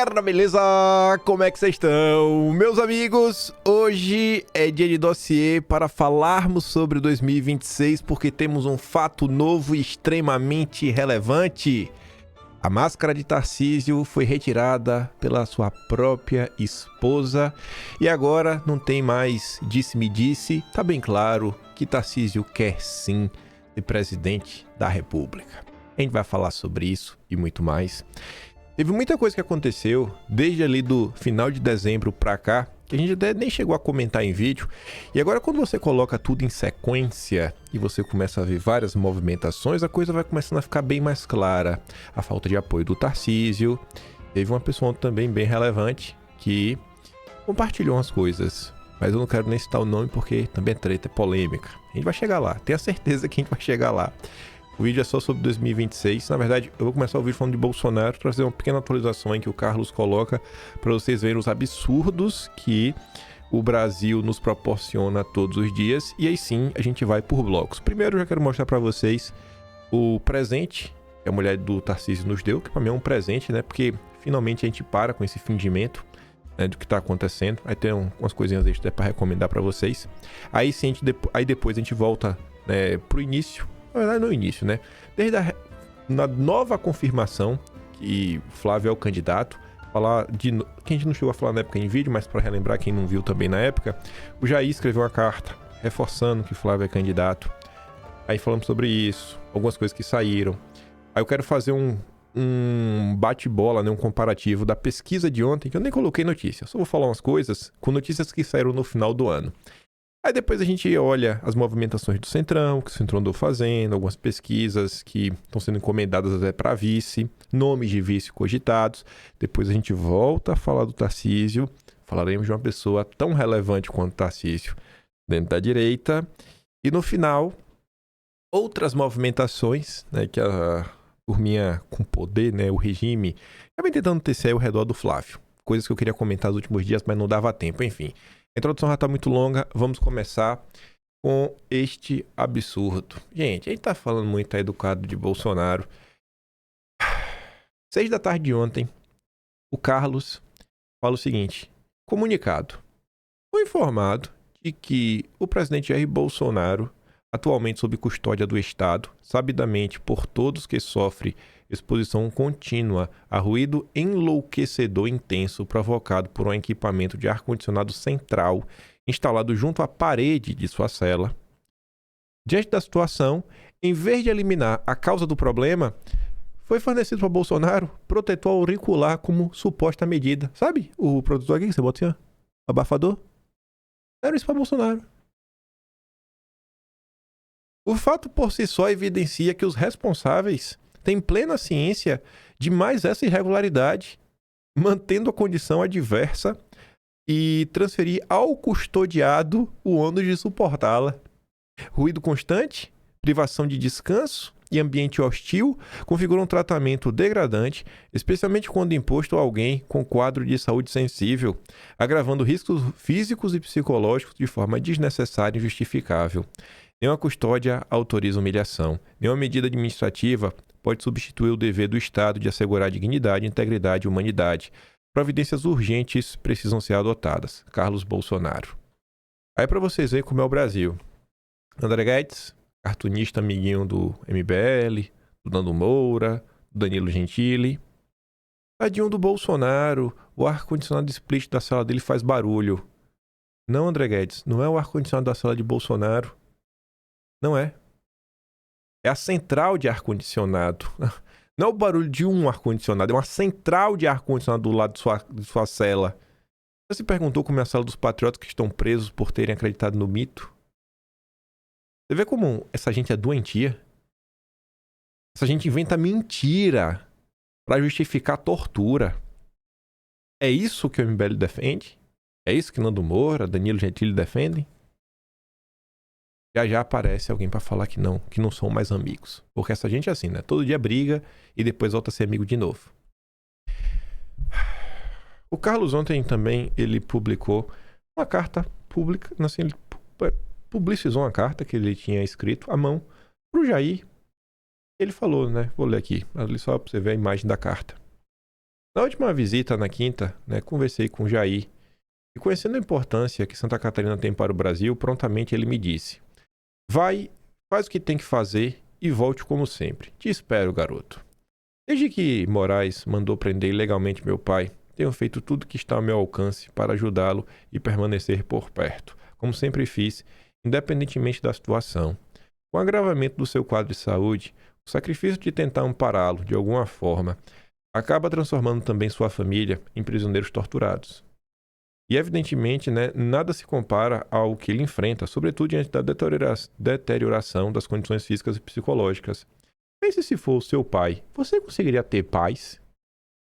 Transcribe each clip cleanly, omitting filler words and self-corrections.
galera, beleza? Como é que vocês estão? Meus amigos, hoje é dia de dossiê para falarmos sobre 2026 porque temos um fato novo e extremamente relevante. A máscara de Tarcísio foi retirada pela sua própria esposa e agora não tem mais disse-me-disse. Tá bem claro que Tarcísio quer sim ser presidente da República. A gente vai falar sobre isso e muito mais. Teve muita coisa que aconteceu desde ali do final de dezembro pra cá, que a gente até nem chegou a comentar em vídeo. E agora quando você coloca tudo em sequência e você começa a ver várias movimentações, a coisa vai começando a ficar bem mais clara. A falta de apoio do Tarcísio. Teve uma pessoa também bem relevante que compartilhou umas coisas. Mas eu não quero nem citar o nome porque também é treta, é polêmica. A gente vai chegar lá, tenha certeza que a gente vai chegar lá. O vídeo é só sobre 2026. Na verdade, eu vou começar o vídeo falando de Bolsonaro, trazer uma pequena atualização em que o Carlos coloca para vocês verem os absurdos que o Brasil nos proporciona todos os dias. E aí sim, a gente vai por blocos. Primeiro, eu já quero mostrar para vocês o presente que a mulher do Tarcísio nos deu, que para mim é um presente, né? Porque finalmente a gente para com esse fingimento, né, do que está acontecendo. Aí tem umas coisinhas extras para recomendar para vocês. Aí sim, aí depois a gente volta, né, pro início. Na verdade, no início, né? Desde na nova confirmação que Flávio é o candidato, falar de que a gente não chegou a falar na época em vídeo, mas para relembrar quem não viu também na época, o Jair escreveu uma carta reforçando que Flávio é candidato. Aí falamos sobre isso, algumas coisas que saíram. Aí eu quero fazer um bate-bola, né, um comparativo da pesquisa de ontem, que eu nem coloquei notícia, só vou falar umas coisas com notícias que saíram no final do ano. Aí depois a gente olha as movimentações do Centrão, o que o Centrão andou fazendo, algumas pesquisas que estão sendo encomendadas até para vice, nomes de vice cogitados. Depois a gente volta a falar do Tarcísio, falaremos de uma pessoa tão relevante quanto Tarcísio dentro da direita. E no final, outras movimentações, né, que a turminha com poder, né, o regime, já vem tentando tecer ao redor do Flávio. Coisas que eu queria comentar nos últimos dias, mas não dava tempo, enfim. A introdução já está muito longa, vamos começar com este absurdo. Gente, a gente tá falando muito aí do quadro de Bolsonaro. 6 da tarde de ontem, o Carlos fala o seguinte: comunicado. Foi informado de que o presidente Jair Bolsonaro, atualmente sob custódia do Estado, sabidamente por todos que sofre exposição contínua a ruído enlouquecedor intenso provocado por um equipamento de ar-condicionado central instalado junto à parede de sua cela. Diante da situação, em vez de eliminar a causa do problema, foi fornecido para Bolsonaro protetor auricular como suposta medida. Sabe o produtor aqui que você bota assim, ó, abafador? Era isso para Bolsonaro. O fato por si só evidencia que os responsáveis têm plena ciência de mais essa irregularidade, mantendo a condição adversa e transferir ao custodiado o ônus de suportá-la. Ruído constante, privação de descanso e ambiente hostil configuram um tratamento degradante, especialmente quando imposto a alguém com quadro de saúde sensível, agravando riscos físicos e psicológicos de forma desnecessária e injustificável. Nenhuma custódia autoriza humilhação. Nenhuma medida administrativa pode substituir o dever do Estado de assegurar dignidade, integridade e humanidade. Providências urgentes precisam ser adotadas. Carlos Bolsonaro. Aí para vocês verem como é o Brasil. André Guedes, cartunista amiguinho do MBL, do Nando Moura, do Danilo Gentili. Tadinho do Bolsonaro, o ar-condicionado split da sala dele faz barulho. Não, André Guedes, não é o ar-condicionado da sala de Bolsonaro. Não é. É a central de ar-condicionado. Não é o barulho de um ar-condicionado, é uma central de ar-condicionado do lado de sua cela. Você se perguntou como é a cela dos patriotas que estão presos por terem acreditado no mito? Você vê como essa gente é doentia? Essa gente inventa mentira para justificar tortura. É isso que o MBL defende? É isso que Nando Moura, Danilo Gentili defendem? Já aparece alguém pra falar que não são mais amigos. Porque essa gente é assim, né? Todo dia briga e depois volta a ser amigo de novo. O Carlos ontem também, ele publicou uma carta pública, assim, ele publicizou uma carta que ele tinha escrito à mão pro Jair. Ele falou, né? Vou ler aqui, ali só pra você ver a imagem da carta. Na última visita, na quinta, né, conversei com o Jair e, conhecendo a importância que Santa Catarina tem para o Brasil, prontamente ele me disse: vai, faz o que tem que fazer e volte como sempre. Te espero, garoto. Desde que Moraes mandou prender ilegalmente meu pai, tenho feito tudo que está ao meu alcance para ajudá-lo e permanecer por perto, como sempre fiz, independentemente da situação. Com o agravamento do seu quadro de saúde, o sacrifício de tentar ampará-lo de alguma forma acaba transformando também sua família em prisioneiros torturados. E evidentemente, né, nada se compara ao que ele enfrenta, sobretudo diante da deterioração das condições físicas e psicológicas. Pense se for o seu pai, você conseguiria ter paz?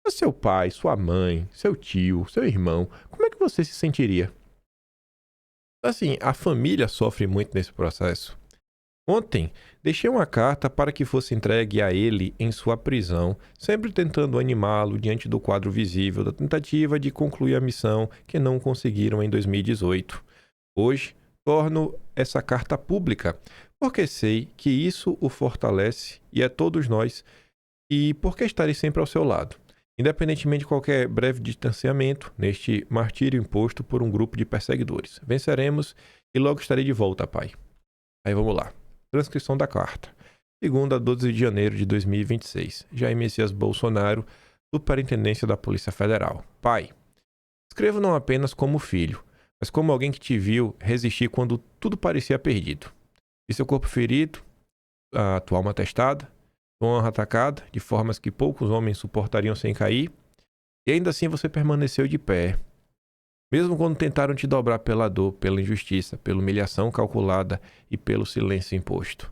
Se seu pai, sua mãe, seu tio, seu irmão, como é que você se sentiria? Assim, a família sofre muito nesse processo. Ontem, deixei uma carta para que fosse entregue a ele em sua prisão, sempre tentando animá-lo diante do quadro visível da tentativa de concluir a missão que não conseguiram em 2018. Hoje, torno essa carta pública, porque sei que isso o fortalece e a todos nós, e porque estarei sempre ao seu lado, independentemente de qualquer breve distanciamento neste martírio imposto por um grupo de perseguidores. Venceremos e logo estarei de volta, pai. Aí vamos lá. Transcrição da carta. Segunda, 12 de janeiro de 2026. Jair Messias Bolsonaro, Superintendência da Polícia Federal. Pai, escrevo não apenas como filho, mas como alguém que te viu resistir quando tudo parecia perdido. Vi seu corpo ferido, a tua alma testada, tua honra atacada, de formas que poucos homens suportariam sem cair, e ainda assim você permaneceu de pé. Mesmo quando tentaram te dobrar pela dor, pela injustiça, pela humilhação calculada e pelo silêncio imposto.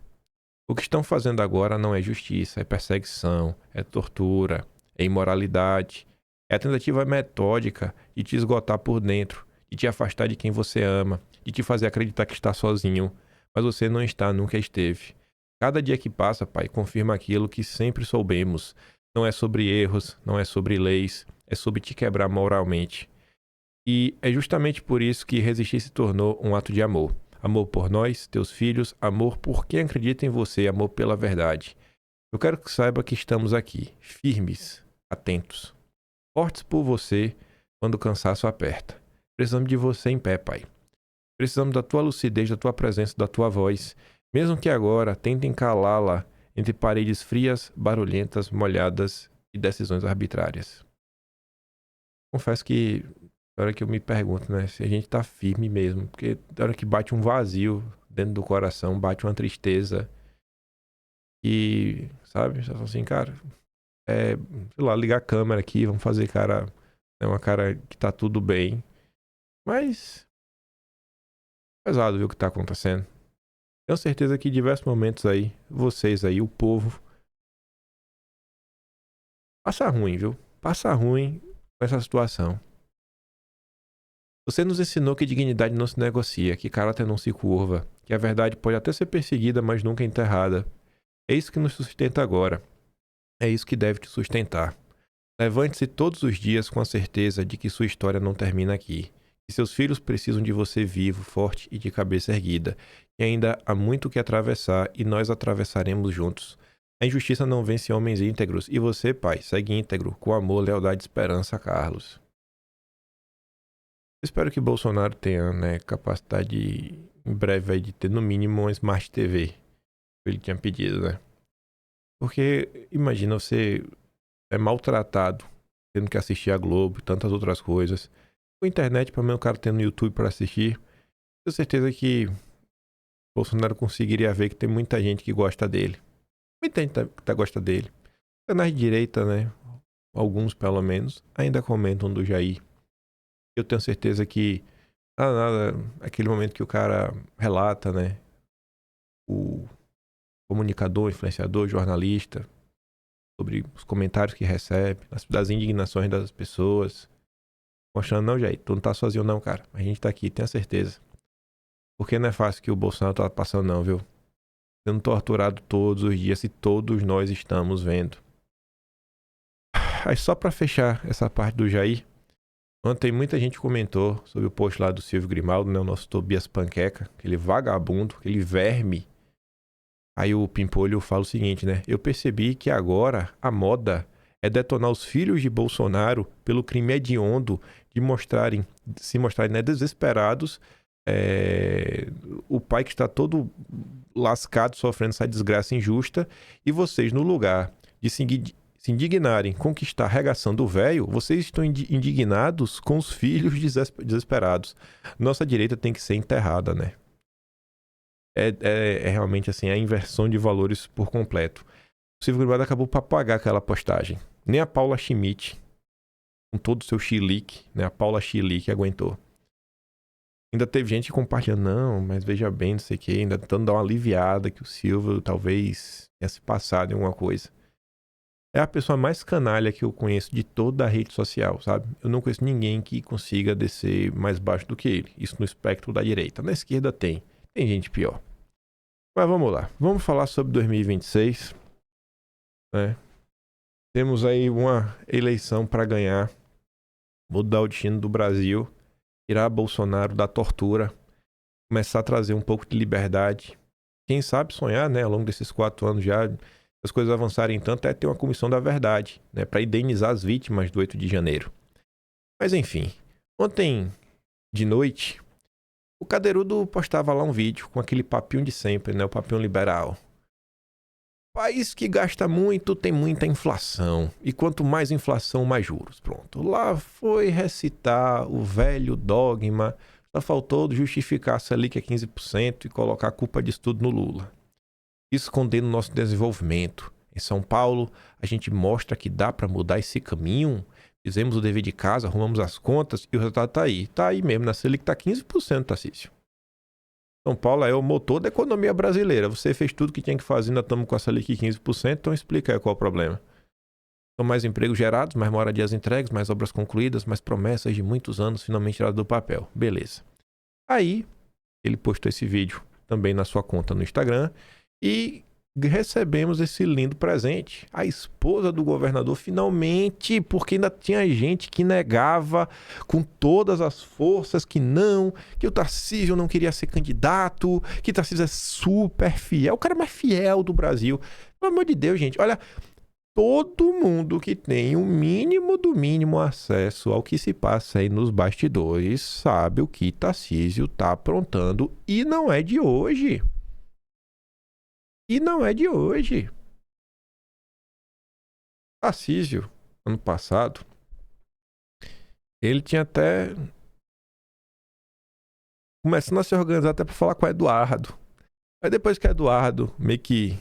O que estão fazendo agora não é justiça, é perseguição, é tortura, é imoralidade, é a tentativa metódica de te esgotar por dentro, de te afastar de quem você ama, de te fazer acreditar que está sozinho, mas você não está, nunca esteve. Cada dia que passa, pai, confirma aquilo que sempre soubemos. Não é sobre erros, não é sobre leis, é sobre te quebrar moralmente. E é justamente por isso que resistir se tornou um ato de amor. Amor por nós, teus filhos, amor por quem acredita em você, amor pela verdade. Eu quero que saiba que estamos aqui, firmes, atentos, fortes por você quando o cansaço aperta. Precisamos de você em pé, pai. Precisamos da tua lucidez, da tua presença, da tua voz, mesmo que agora tentem calá-la entre paredes frias, barulhentas, molhadas e decisões arbitrárias. Confesso que da hora que eu me pergunto, né, se a gente tá firme mesmo, porque da hora que bate um vazio dentro do coração, bate uma tristeza e, sabe, você fala assim, cara, sei lá, ligar a câmera aqui, vamos fazer cara, uma cara que tá tudo bem, mas pesado ver o que tá acontecendo. Tenho certeza que em diversos momentos aí, vocês aí, o povo, passa ruim, viu? Passa ruim com essa situação. Você nos ensinou que dignidade não se negocia, que caráter não se curva, que a verdade pode até ser perseguida, mas nunca enterrada. É isso que nos sustenta agora. É isso que deve te sustentar. Levante-se todos os dias com a certeza de que sua história não termina aqui. Que seus filhos precisam de você vivo, forte e de cabeça erguida. E ainda há muito que atravessar e nós atravessaremos juntos. A injustiça não vence homens íntegros e você, pai, segue íntegro, com amor, lealdade e esperança, Carlos. Espero que Bolsonaro tenha, né, capacidade em breve aí de ter no mínimo uma Smart TV. Que ele tinha pedido, né? Porque imagina você é maltratado, tendo que assistir a Globo e tantas outras coisas. Com a internet, pelo menos o cara tendo YouTube para assistir. Tenho certeza que Bolsonaro conseguiria ver que tem muita gente que gosta dele. Muita gente que gosta dele. Canais de direita, né? Alguns pelo menos, ainda comentam do Jair. Eu tenho certeza que aquele momento que o cara relata, né? O comunicador, influenciador, jornalista, sobre os comentários que recebe, das indignações das pessoas, mostrando, não, Jair, tu não tá sozinho não, cara. A gente tá aqui, tenha certeza. Porque não é fácil que o Bolsonaro tá passando não, viu? Sendo torturado todos os dias e todos nós estamos vendo. Aí só pra fechar essa parte do Jair, ontem muita gente comentou sobre o post lá do Silvio Grimaldo, né? O nosso Tobias Panqueca, aquele vagabundo, aquele verme. Aí o Pimpolho fala o seguinte, né? Eu percebi que agora a moda é detonar os filhos de Bolsonaro pelo crime hediondo de se mostrarem, né, desesperados. O pai que está todo lascado, sofrendo essa desgraça injusta, e vocês, no lugar de se indignarem com o que está arregaçando o velho, vocês estão indignados com os filhos desesperados. Nossa direita tem que ser enterrada, né? É realmente assim, a inversão de valores por completo. O Silvio Grimado acabou para apagar aquela postagem. Nem a Paula Schmidt, com todo o seu chilique, né? A Paula Chilique aguentou. Ainda teve gente compartilhando, não, mas veja bem, não sei o que, ainda tentando dar uma aliviada que o Silvio talvez tenha se passado em alguma coisa. É a pessoa mais canalha que eu conheço de toda a rede social, sabe? Eu não conheço ninguém que consiga descer mais baixo do que ele. Isso no espectro da direita. Na esquerda tem gente pior. Mas vamos lá, vamos falar sobre 2026, né? Temos aí uma eleição para ganhar, mudar o destino do Brasil, tirar Bolsonaro da tortura, começar a trazer um pouco de liberdade. Quem sabe sonhar, né, ao longo desses 4 anos já, as coisas avançarem tanto, é ter uma comissão da verdade, né, para indenizar as vítimas do 8 de janeiro. Mas enfim, ontem de noite, o Cadeirudo postava lá um vídeo com aquele papinho de sempre, né, o papinho liberal. País que gasta muito tem muita inflação. E quanto mais inflação, mais juros. Pronto. Lá foi recitar o velho dogma. Só faltou justificar a Selic a 15% e colocar a culpa disso tudo no Lula. Escondendo o nosso desenvolvimento. Em São Paulo, a gente mostra que dá para mudar esse caminho. Fizemos o dever de casa, arrumamos as contas e o resultado tá aí. Tá aí mesmo. Na Selic tá 15%, Tarcísio. São Paulo é o motor da economia brasileira. Você fez tudo que tinha que fazer, ainda estamos com a Selic 15%, então explica aí qual é o problema. São mais empregos gerados, mais moradias entregues, mais obras concluídas, mais promessas de muitos anos finalmente tiradas do papel. Beleza. Aí, ele postou esse vídeo também na sua conta no Instagram e recebemos esse lindo presente. A esposa do governador, finalmente, porque ainda tinha gente que negava com todas as forças que o Tarcísio não queria ser candidato, que o Tarcísio é super fiel, o cara mais fiel do Brasil. Pelo amor de Deus, gente, olha, todo mundo que tem o mínimo do mínimo acesso ao que se passa aí nos bastidores sabe o que Tarcísio tá aprontando e não é de hoje. E não é de hoje. Tarcísio, ano passado, ele tinha até começando a se organizar até para falar com o Eduardo. Aí depois que o Eduardo meio que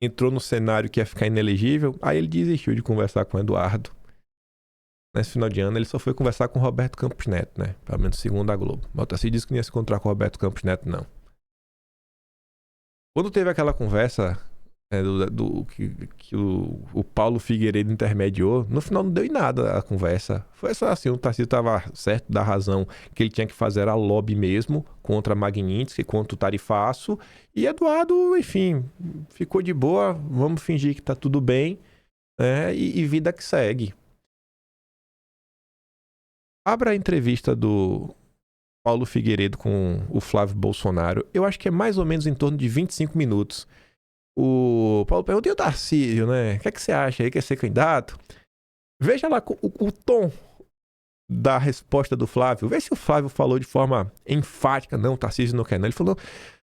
entrou no cenário que ia ficar inelegível, aí ele desistiu de conversar com o Eduardo. Nesse final de ano ele só foi conversar com o Roberto Campos Neto, né? Pelo menos segundo a Globo. Mas o Tarcísio disse que não ia se encontrar com o Roberto Campos Neto, não. Quando teve aquela conversa que o Paulo Figueiredo intermediou, no final não deu em nada a conversa. Foi só assim, o Tarcísio estava certo da razão que ele tinha que fazer a lobby mesmo contra a Magnitsky, contra o tarifaço. E Eduardo, enfim, ficou de boa, vamos fingir que tá tudo bem, né? E vida que segue. Abra a entrevista do Paulo Figueiredo com o Flávio Bolsonaro. Eu acho que é mais ou menos em torno de 25 minutos. O Paulo pergunta, e o Tarcísio, né? O que é que você acha aí? Quer ser candidato? Veja lá o tom da resposta do Flávio. Vê se o Flávio falou de forma enfática. Não, o Tarcísio não quer, não. Ele falou,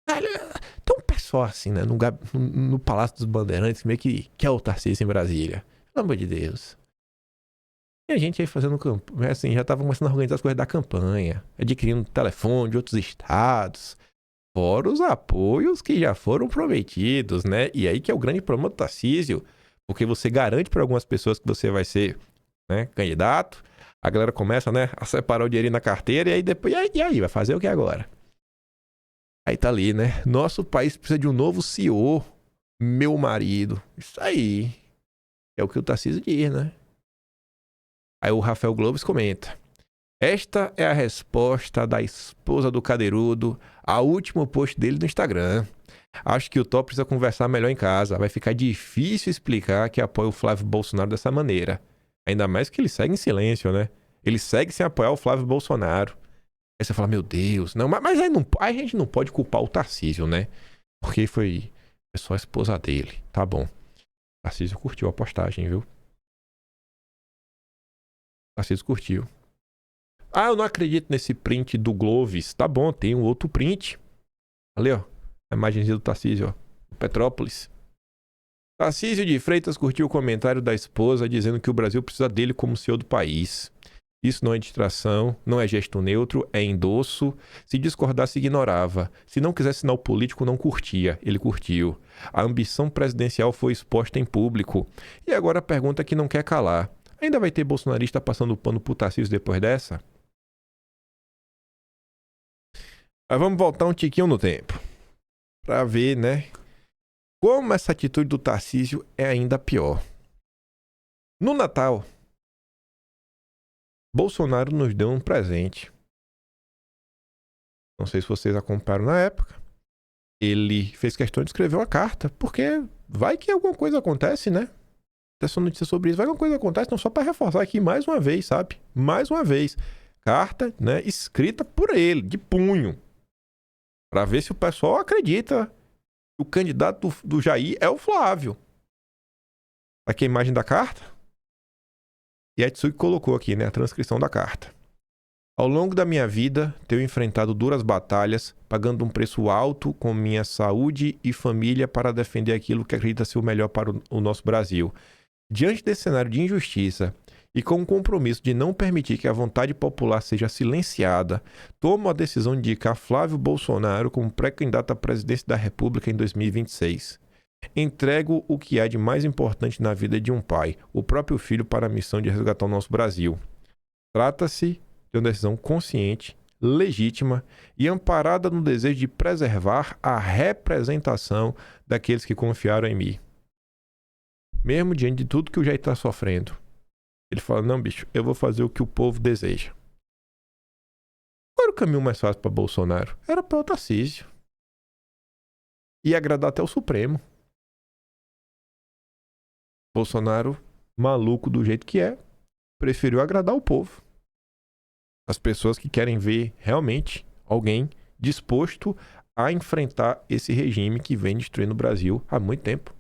tem um pessoal assim, né? No Palácio dos Bandeirantes, meio que quer o Tarcísio em Brasília. Pelo amor de Deus. E a gente aí fazendo campanha, assim, já tava começando a organizar as coisas da campanha. Adquirindo telefone de outros estados. Fora os apoios que já foram prometidos, né? E aí que é o grande problema do Tarcísio, porque você garante para algumas pessoas que você vai ser, né, candidato, a galera começa, né, a separar o dinheiro na carteira e aí depois, e aí, vai fazer o que agora? Aí tá ali, né? Nosso país precisa de um novo CEO, meu marido. Isso aí é o que o Tarcísio diz, né? Aí o Rafael Globos comenta. Esta é a resposta da esposa do Cadeirudo ao último post dele no Instagram. Acho que o Top precisa conversar melhor em casa. Vai ficar difícil explicar que apoia o Flávio Bolsonaro dessa maneira. Ainda mais que ele segue em silêncio, né? Ele segue sem apoiar o Flávio Bolsonaro. Aí você fala, meu Deus. Não, mas aí, a gente não pode culpar o Tarcísio, né? Porque foi só a esposa dele. Tá bom. O Tarcísio curtiu a postagem, viu? Tarcísio curtiu. Ah, eu não acredito nesse print do Gloves. Tá bom, tem um outro print. Ali, ó. A imagenzinha do Tarcísio, ó. Petrópolis. Tarcísio de Freitas curtiu o comentário da esposa dizendo que o Brasil precisa dele como CEO do país. Isso não é distração, não é gesto neutro, é endosso. Se discordasse, ignorava. Se não quisesse sinal político, não curtia. Ele curtiu. A ambição presidencial foi exposta em público. E agora a pergunta que não quer calar. Ainda vai ter bolsonarista passando pano pro Tarcísio depois dessa? Mas vamos voltar um tiquinho no tempo. Pra ver, né? Como essa atitude do Tarcísio é ainda pior. No Natal, Bolsonaro nos deu um presente. Não sei se vocês acompanharam na época. Ele fez questão de escrever uma carta, porque vai que alguma coisa acontece, né? Essa notícia sobre isso, vai que alguma coisa acontece, não só para reforçar aqui mais uma vez, sabe? Mais uma vez. Carta, né, escrita por ele, de punho. Para ver se o pessoal acredita que o candidato do Jair é o Flávio. Aqui a imagem da carta. E a Tsuki colocou aqui, né, a transcrição da carta. Ao longo da minha vida, tenho enfrentado duras batalhas, pagando um preço alto com minha saúde e família para defender aquilo que acredita ser o melhor para o nosso Brasil. Diante desse cenário de injustiça e com o compromisso de não permitir que a vontade popular seja silenciada, tomo a decisão de indicar Flávio Bolsonaro como pré-candidato à presidência da República em 2026. Entrego o que há de mais importante na vida de um pai, o próprio filho, para a missão de resgatar o nosso Brasil. Trata-se de uma decisão consciente, legítima e amparada no desejo de preservar a representação daqueles que confiaram em mim. Mesmo diante de tudo que o Jair está sofrendo, ele fala, não, bicho, eu vou fazer o que o povo deseja. Qual era o caminho mais fácil para Bolsonaro? Era para o Tarcísio. E agradar até o Supremo. Bolsonaro, maluco do jeito que é, preferiu agradar o povo. As pessoas que querem ver realmente alguém disposto a enfrentar esse regime que vem destruindo o Brasil há muito tempo.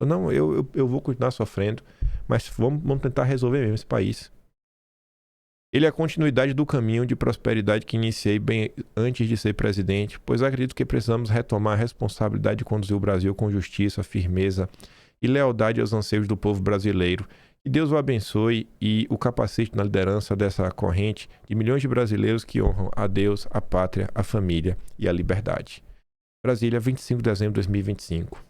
Não, eu vou continuar sofrendo, mas vamos tentar resolver mesmo esse país. Ele é a continuidade do caminho de prosperidade que iniciei bem antes de ser presidente, pois acredito que precisamos retomar a responsabilidade de conduzir o Brasil com justiça, firmeza e lealdade aos anseios do povo brasileiro. Que Deus o abençoe e o capacite na liderança dessa corrente de milhões de brasileiros que honram a Deus, a pátria, a família e a liberdade. Brasília, 25 de dezembro de 2025.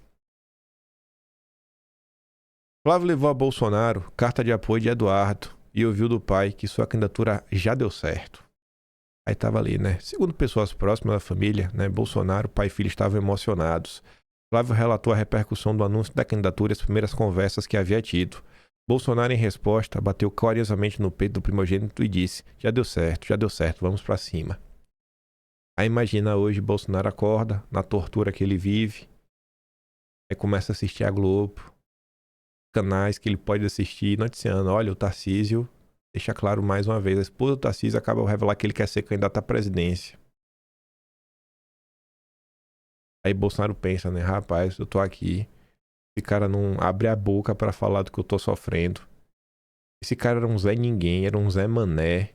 Flávio levou a Bolsonaro carta de apoio de Eduardo e ouviu do pai que sua candidatura já deu certo. Aí estava ali, né? Segundo pessoas próximas da família, né? Bolsonaro, pai e filho estavam emocionados. Flávio relatou a repercussão do anúncio da candidatura e as primeiras conversas que havia tido. Bolsonaro, em resposta, bateu carinhosamente no peito do primogênito e disse, já deu certo, vamos pra cima. Aí imagina hoje, Bolsonaro acorda, na tortura que ele vive, aí começa a assistir a Globo, canais que ele pode assistir, noticiando, olha, o Tarcísio, deixa claro mais uma vez, a esposa do Tarcísio acaba de revelar que ele quer ser candidato à presidência. Aí Bolsonaro pensa, né, rapaz, eu tô aqui, esse cara não abre a boca pra falar do que eu tô sofrendo. Esse cara era um Zé Ninguém, era um Zé Mané.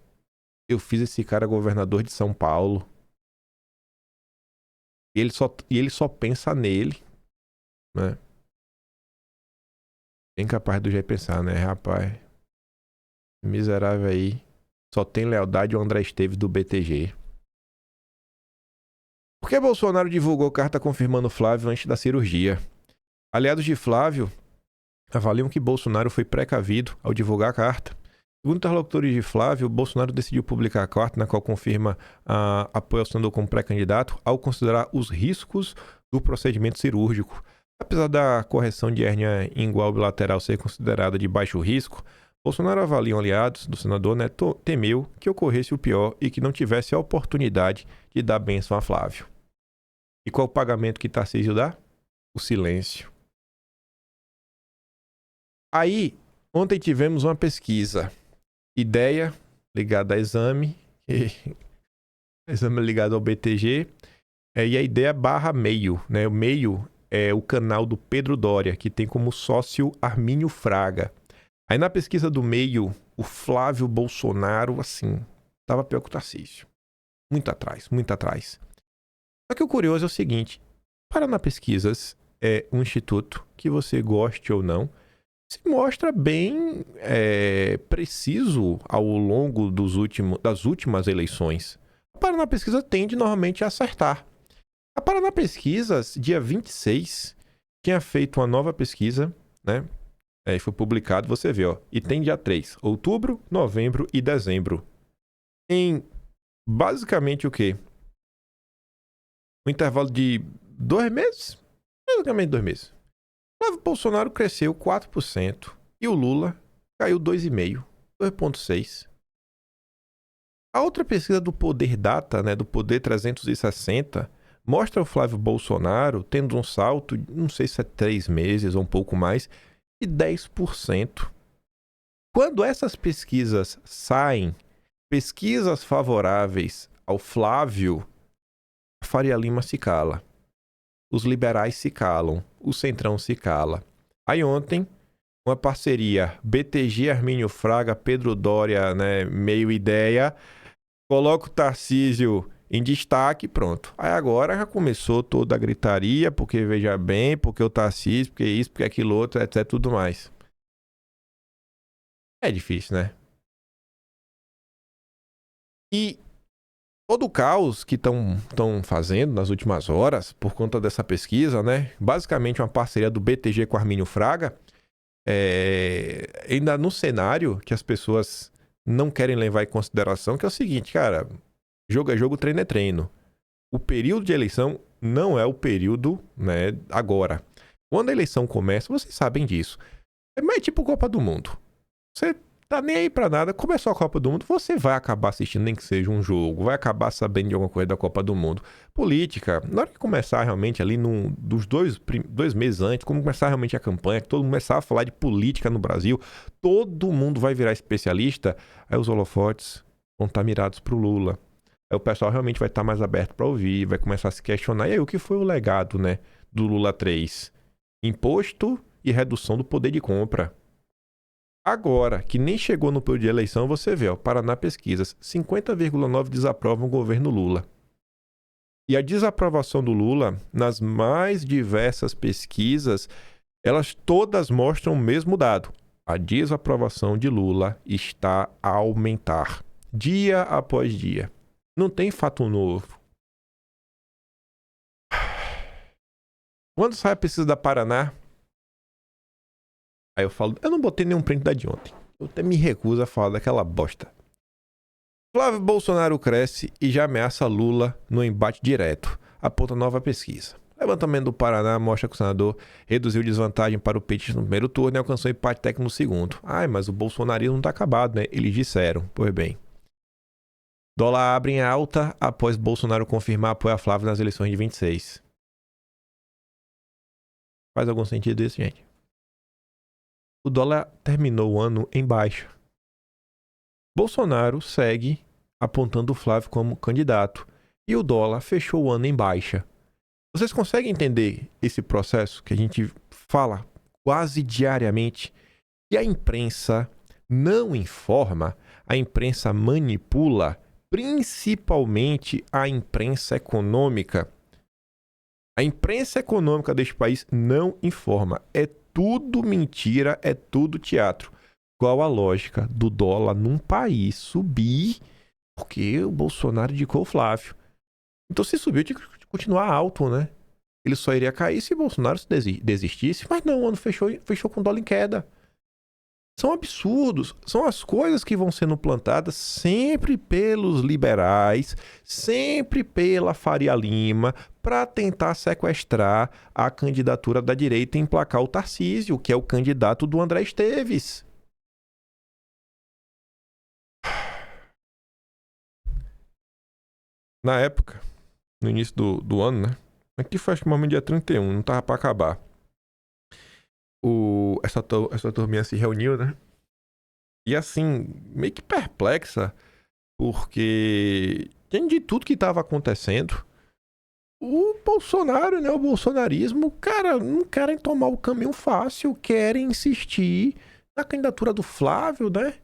Eu fiz esse cara governador de São Paulo. E ele só pensa nele, né? Bem capaz do Jair pensar, né, rapaz? Miserável aí. Só tem lealdade ao André Esteves do BTG. Por que Bolsonaro divulgou carta confirmando Flávio antes da cirurgia? Aliados de Flávio avaliam que Bolsonaro foi precavido ao divulgar a carta. Segundo interlocutores de Flávio, Bolsonaro decidiu publicar a carta na qual confirma apoio ao senador como pré-candidato ao considerar os riscos do procedimento cirúrgico. Apesar da correção de hérnia ingual bilateral ser considerada de baixo risco, Bolsonaro avaliam aliados do senador, né, temeu que ocorresse o pior e que não tivesse a oportunidade de dar bênção a Flávio. E qual o pagamento que Tarcísio dá? O silêncio. Aí, ontem tivemos uma pesquisa. Ideia ligada a exame, exame ligado ao BTG, e a ideia barra meio, né? O meio é o canal do Pedro Doria, que tem como sócio Armínio Fraga. Aí na pesquisa do meio, o Flávio Bolsonaro, assim, tava pior que o Tarcísio. Muito atrás, muito atrás. Só que o curioso é o seguinte, Paraná Pesquisas é um instituto que, você goste ou não, se mostra bem preciso ao longo das últimas eleições. A Paraná Pesquisa tende normalmente a acertar. A Paraná Pesquisas, dia 26, tinha feito uma nova pesquisa, né? Foi publicado, você vê, ó. E tem dia 3, outubro, novembro e dezembro. Em basicamente o quê? Um intervalo de 2 meses? Basicamente 2 meses. O Flávio Bolsonaro cresceu 4% e o Lula caiu 2,5%, 2,6%. A outra pesquisa do Poder Data, né, do Poder 360, mostra o Flávio Bolsonaro tendo um salto, não sei se é 3 meses ou um pouco mais, de 10%. Quando essas pesquisas saem, pesquisas favoráveis ao Flávio, a Faria Lima se cala. Os liberais se calam. O Centrão se cala. Aí ontem, uma parceria BTG, Armínio Fraga, Pedro Doria, né, meio ideia, coloca o Tarcísio em destaque, pronto. Aí agora já começou toda a gritaria, porque veja bem, porque o Tarcísio, porque isso, porque aquilo outro, etc, tudo mais. É difícil, né? E todo o caos que estão fazendo nas últimas horas, por conta dessa pesquisa, né? Basicamente uma parceria do BTG com Armínio Fraga, ainda no cenário que as pessoas não querem levar em consideração, que é o seguinte, cara, jogo é jogo, treino é treino. O período de eleição não é o período, né, agora. Quando a eleição começa, vocês sabem disso. É mais tipo Copa do Mundo. Você tá nem aí pra nada, começou a Copa do Mundo, você vai acabar assistindo, nem que seja um jogo, vai acabar sabendo de alguma coisa da Copa do Mundo. Política, na hora que começar realmente ali, dos 2 meses antes, como começar realmente a campanha, que todo mundo começar a falar de política no Brasil, todo mundo vai virar especialista, aí os holofotes vão estar mirados pro Lula. Aí o pessoal realmente vai estar mais aberto para ouvir, vai começar a se questionar. E aí, o que foi o legado, né, do Lula 3? Imposto e redução do poder de compra. Agora, que nem chegou no período de eleição, você vê, ó, Paraná Pesquisas, 50,9% desaprovam o governo Lula. E a desaprovação do Lula, nas mais diversas pesquisas, elas todas mostram o mesmo dado. A desaprovação de Lula está a aumentar, dia após dia. Não tem fato novo. Quando sai a pesquisa da Paraná, aí eu falo, eu não botei nenhum print da de ontem. Eu até me recuso a falar daquela bosta. Flávio Bolsonaro cresce e já ameaça Lula no embate direto, aponta nova pesquisa. O levantamento do Paraná mostra que o senador reduziu desvantagem para o petista no primeiro turno e alcançou empate técnico no segundo. Ai, mas o bolsonarismo não está acabado, né? Eles disseram. Pois bem. Dólar abre em alta após Bolsonaro confirmar apoio a Flávio nas eleições de 26. Faz algum sentido isso, gente? O dólar terminou o ano em baixa. Bolsonaro segue apontando o Flávio como candidato e o dólar fechou o ano em baixa. Vocês conseguem entender esse processo que a gente fala quase diariamente? Que a imprensa não informa, a imprensa manipula, principalmente a imprensa econômica. A imprensa econômica deste país não informa. É tudo mentira, é tudo teatro. Qual a lógica do dólar num país subir porque o Bolsonaro indicou o Flávio? Então, se subiu, tinha que continuar alto, né? Ele só iria cair se o Bolsonaro desistisse. Mas não, o ano fechou com o dólar em queda. São absurdos. São as coisas que vão sendo plantadas sempre pelos liberais, sempre pela Faria Lima, para tentar sequestrar a candidatura da direita e emplacar o Tarcísio, que é o candidato do André Esteves. Na época, no início do ano, né? Aqui foi acho que momento dia 31, não tava para acabar. Essa turminha se reuniu, né? E assim, meio que perplexa, porque diante de tudo que estava acontecendo, o Bolsonaro, né, o bolsonarismo, cara, não querem tomar o caminho fácil, querem insistir na candidatura do Flávio, né?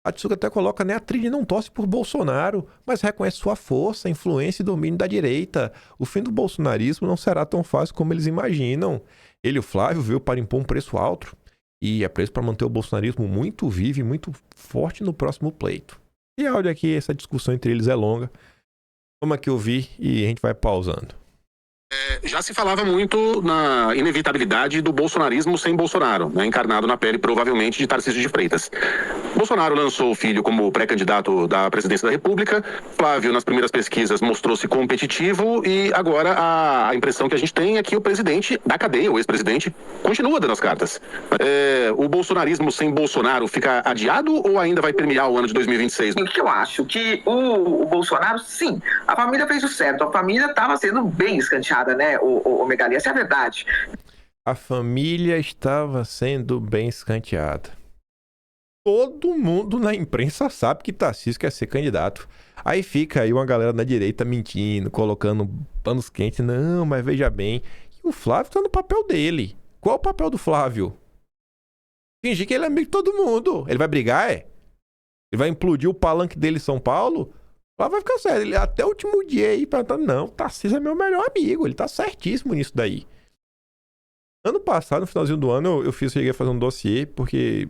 A Tsuka até coloca, né? A Trini não torce por Bolsonaro, mas reconhece sua força, influência e domínio da direita. O fim do bolsonarismo não será tão fácil como eles imaginam. Ele e o Flávio veio para impor um preço alto. E é preço para manter o bolsonarismo muito vivo e muito forte no próximo pleito. E a áudio aqui, essa discussão entre eles é longa. Vamos aqui ouvir e a gente vai pausando. Já se falava muito na inevitabilidade do bolsonarismo sem Bolsonaro, né, encarnado na pele provavelmente de Tarcísio de Freitas. Bolsonaro lançou o filho como pré-candidato da presidência da República, Flávio nas primeiras pesquisas mostrou-se competitivo e agora a impressão que a gente tem é que o presidente da cadeia, o ex-presidente, continua dando as cartas. O bolsonarismo sem Bolsonaro fica adiado ou ainda vai permear o ano de 2026? O que eu acho? Que o Bolsonaro, sim, a família fez o certo, a família estava sendo bem escanteada, né, o Megali, essa é a verdade. A família estava sendo bem escanteada. Todo mundo na imprensa sabe que Tarcísio quer ser candidato. Aí fica aí uma galera na direita mentindo, colocando panos quentes. Não, mas veja bem. E o Flávio tá no papel dele. Qual é o papel do Flávio? Fingir que ele é amigo de todo mundo. Ele vai brigar, é? Ele vai implodir o palanque dele em São Paulo? O Flávio vai ficar sério. Ele até o último dia aí perguntando, não, Tarcísio é meu melhor amigo. Ele tá certíssimo nisso daí. Ano passado, no finalzinho do ano, eu cheguei a fazer um dossiê, porque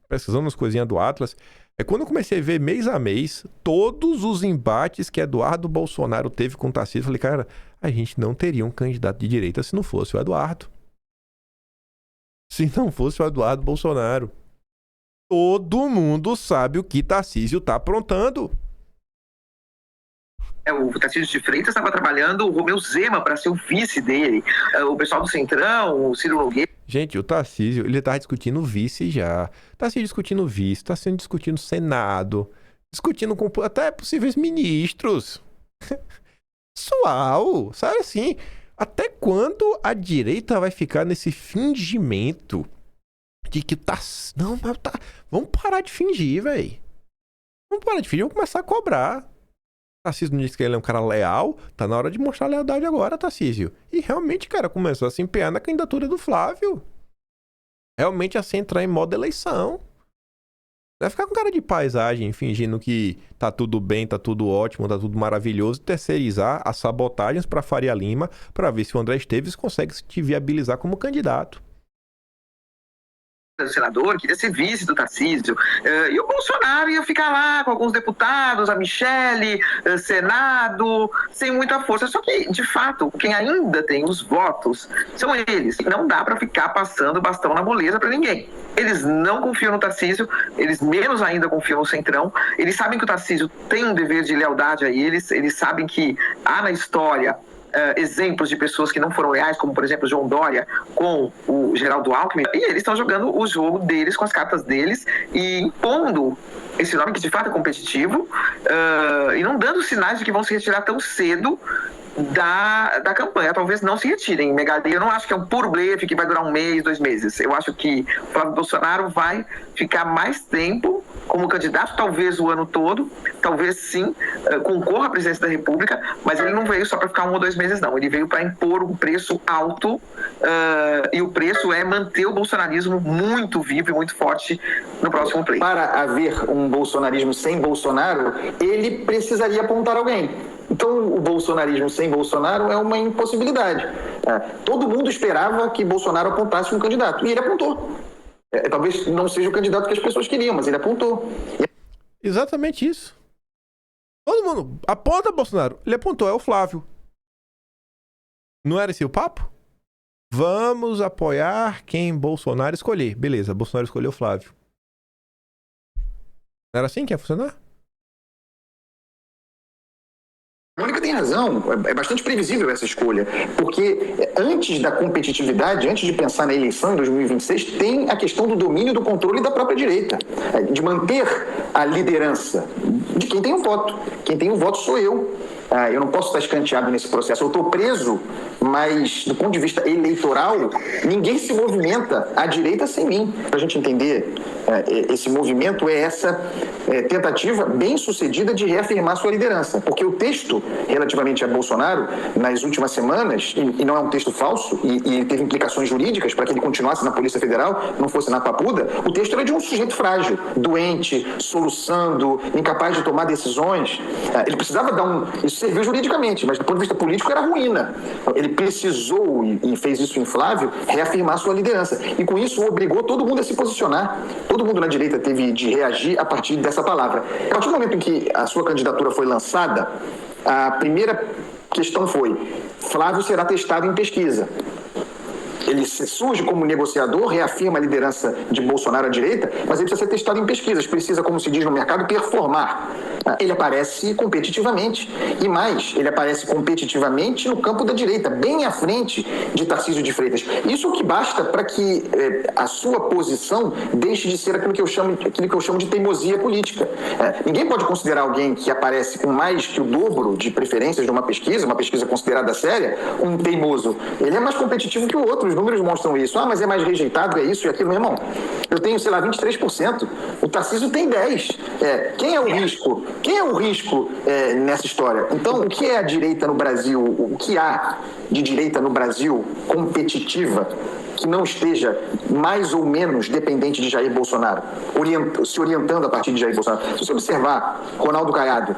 precisando das coisinhas do Atlas. É quando eu comecei a ver mês a mês todos os embates que Eduardo Bolsonaro teve com o Tarcísio. Eu falei, cara, a gente não teria um candidato de direita se não fosse o Eduardo. Se não fosse o Eduardo Bolsonaro. Todo mundo sabe o que Tarcísio tá aprontando. O Tarcísio de Freitas estava trabalhando o Romeu Zema para ser o vice dele. O pessoal do Centrão, o Ciro Nogueira. Gente, o Tarcísio, ele tá discutindo vice já. Tá se discutindo vice, tá sendo discutindo Senado, discutindo com até possíveis ministros. Pessoal, sabe assim, até quando a direita vai ficar nesse fingimento de que tá... Não, mas tá... Vamos parar de fingir, velho. Vamos parar de fingir, vamos começar a cobrar. Tarcísio não disse que ele é um cara leal, tá na hora de mostrar lealdade agora, Tarcísio. E realmente, cara, começou a se empenhar na candidatura do Flávio. Realmente a se entrar em modo eleição. Vai ficar com cara de paisagem, fingindo que tá tudo bem, tá tudo ótimo, tá tudo maravilhoso, terceirizar as sabotagens pra Faria Lima pra ver se o André Esteves consegue se viabilizar como candidato. Do senador, queria ser vice do Tarcísio, e o Bolsonaro ia ficar lá com alguns deputados, a Michele, Senado, sem muita força. Só que, de fato, quem ainda tem os votos são eles. Não dá para ficar passando bastão na moleza para ninguém. Eles não confiam no Tarcísio, eles menos ainda confiam no Centrão. Eles sabem que o Tarcísio tem um dever de lealdade a eles sabem que há na história exemplos de pessoas que não foram leais, como por exemplo João Dória com o Geraldo Alckmin, e eles estão jogando o jogo deles com as cartas deles e impondo esse nome que de fato é competitivo, e não dando sinais de que vão se retirar tão cedo da campanha. Talvez não se retirem, Megali. Eu não acho que é um puro blefe que vai durar 1 mês, 2 meses. Eu acho que o Flávio Bolsonaro vai ficar mais tempo como candidato, talvez o ano todo, talvez sim, concorra à presidência da República, mas ele não veio só para ficar 1 ou 2 meses, não. Ele veio para impor um preço alto, e o preço é manter o bolsonarismo muito vivo e muito forte no próximo pleito. Para haver um bolsonarismo sem Bolsonaro, ele precisaria apontar alguém. Então, o bolsonarismo sem Bolsonaro é uma impossibilidade. Todo mundo esperava que Bolsonaro apontasse um candidato, e ele apontou. Talvez não seja o candidato que as pessoas queriam, mas ele apontou. Exatamente isso. Todo mundo aponta Bolsonaro. Ele apontou, é o Flávio. Não era esse o papo? Vamos apoiar quem Bolsonaro escolher. Beleza, Bolsonaro escolheu o Flávio. Não era assim que ia funcionar? A Mônica tem razão, é bastante previsível essa escolha, porque antes da competitividade, antes de pensar na eleição em 2026, tem a questão do domínio do controle da própria direita, de manter a liderança de quem tem o voto. Quem tem o voto sou eu. Eu não posso estar escanteado nesse processo. Eu estou preso, mas do ponto de vista eleitoral, ninguém se movimenta à direita sem mim. Para a gente entender esse movimento é essa tentativa bem sucedida de reafirmar sua liderança, porque o texto relativamente a Bolsonaro nas últimas semanas, e não é um texto falso, e teve implicações jurídicas para que ele continuasse na Polícia Federal, não fosse na Papuda, o texto era de um sujeito frágil, doente, soluçando, incapaz de tomar decisões. Ele precisava isso serviu juridicamente, mas do ponto de vista político era ruína. Ele precisou, e fez isso em Flávio, reafirmar sua liderança. E com isso obrigou todo mundo a se posicionar. Todo mundo na direita teve de reagir a partir dessa palavra. A partir do momento em que a sua candidatura foi lançada, a primeira questão foi: Flávio será testado em pesquisa. Ele surge como negociador, reafirma a liderança de Bolsonaro à direita, mas ele precisa ser testado em pesquisas, precisa, como se diz no mercado, performar. Ele aparece competitivamente. E mais, ele aparece competitivamente no campo da direita, bem à frente de Tarcísio de Freitas. Isso é o que basta para que a sua posição deixe de ser aquilo que eu chamo de teimosia política. Ninguém pode considerar alguém que aparece com mais que o dobro de preferências de uma pesquisa considerada séria, um teimoso. Ele é mais competitivo que o outro. Os números mostram isso. Mas é mais rejeitado, é isso e aquilo. Meu irmão, eu tenho, 23%. O Tarcísio tem 10%. Quem é o risco? Quem é o risco nessa história? Então, o que é a direita no Brasil? O que há de direita no Brasil competitiva que não esteja mais ou menos dependente de Jair Bolsonaro, se orientando a partir de Jair Bolsonaro? Se você observar Ronaldo Caiado,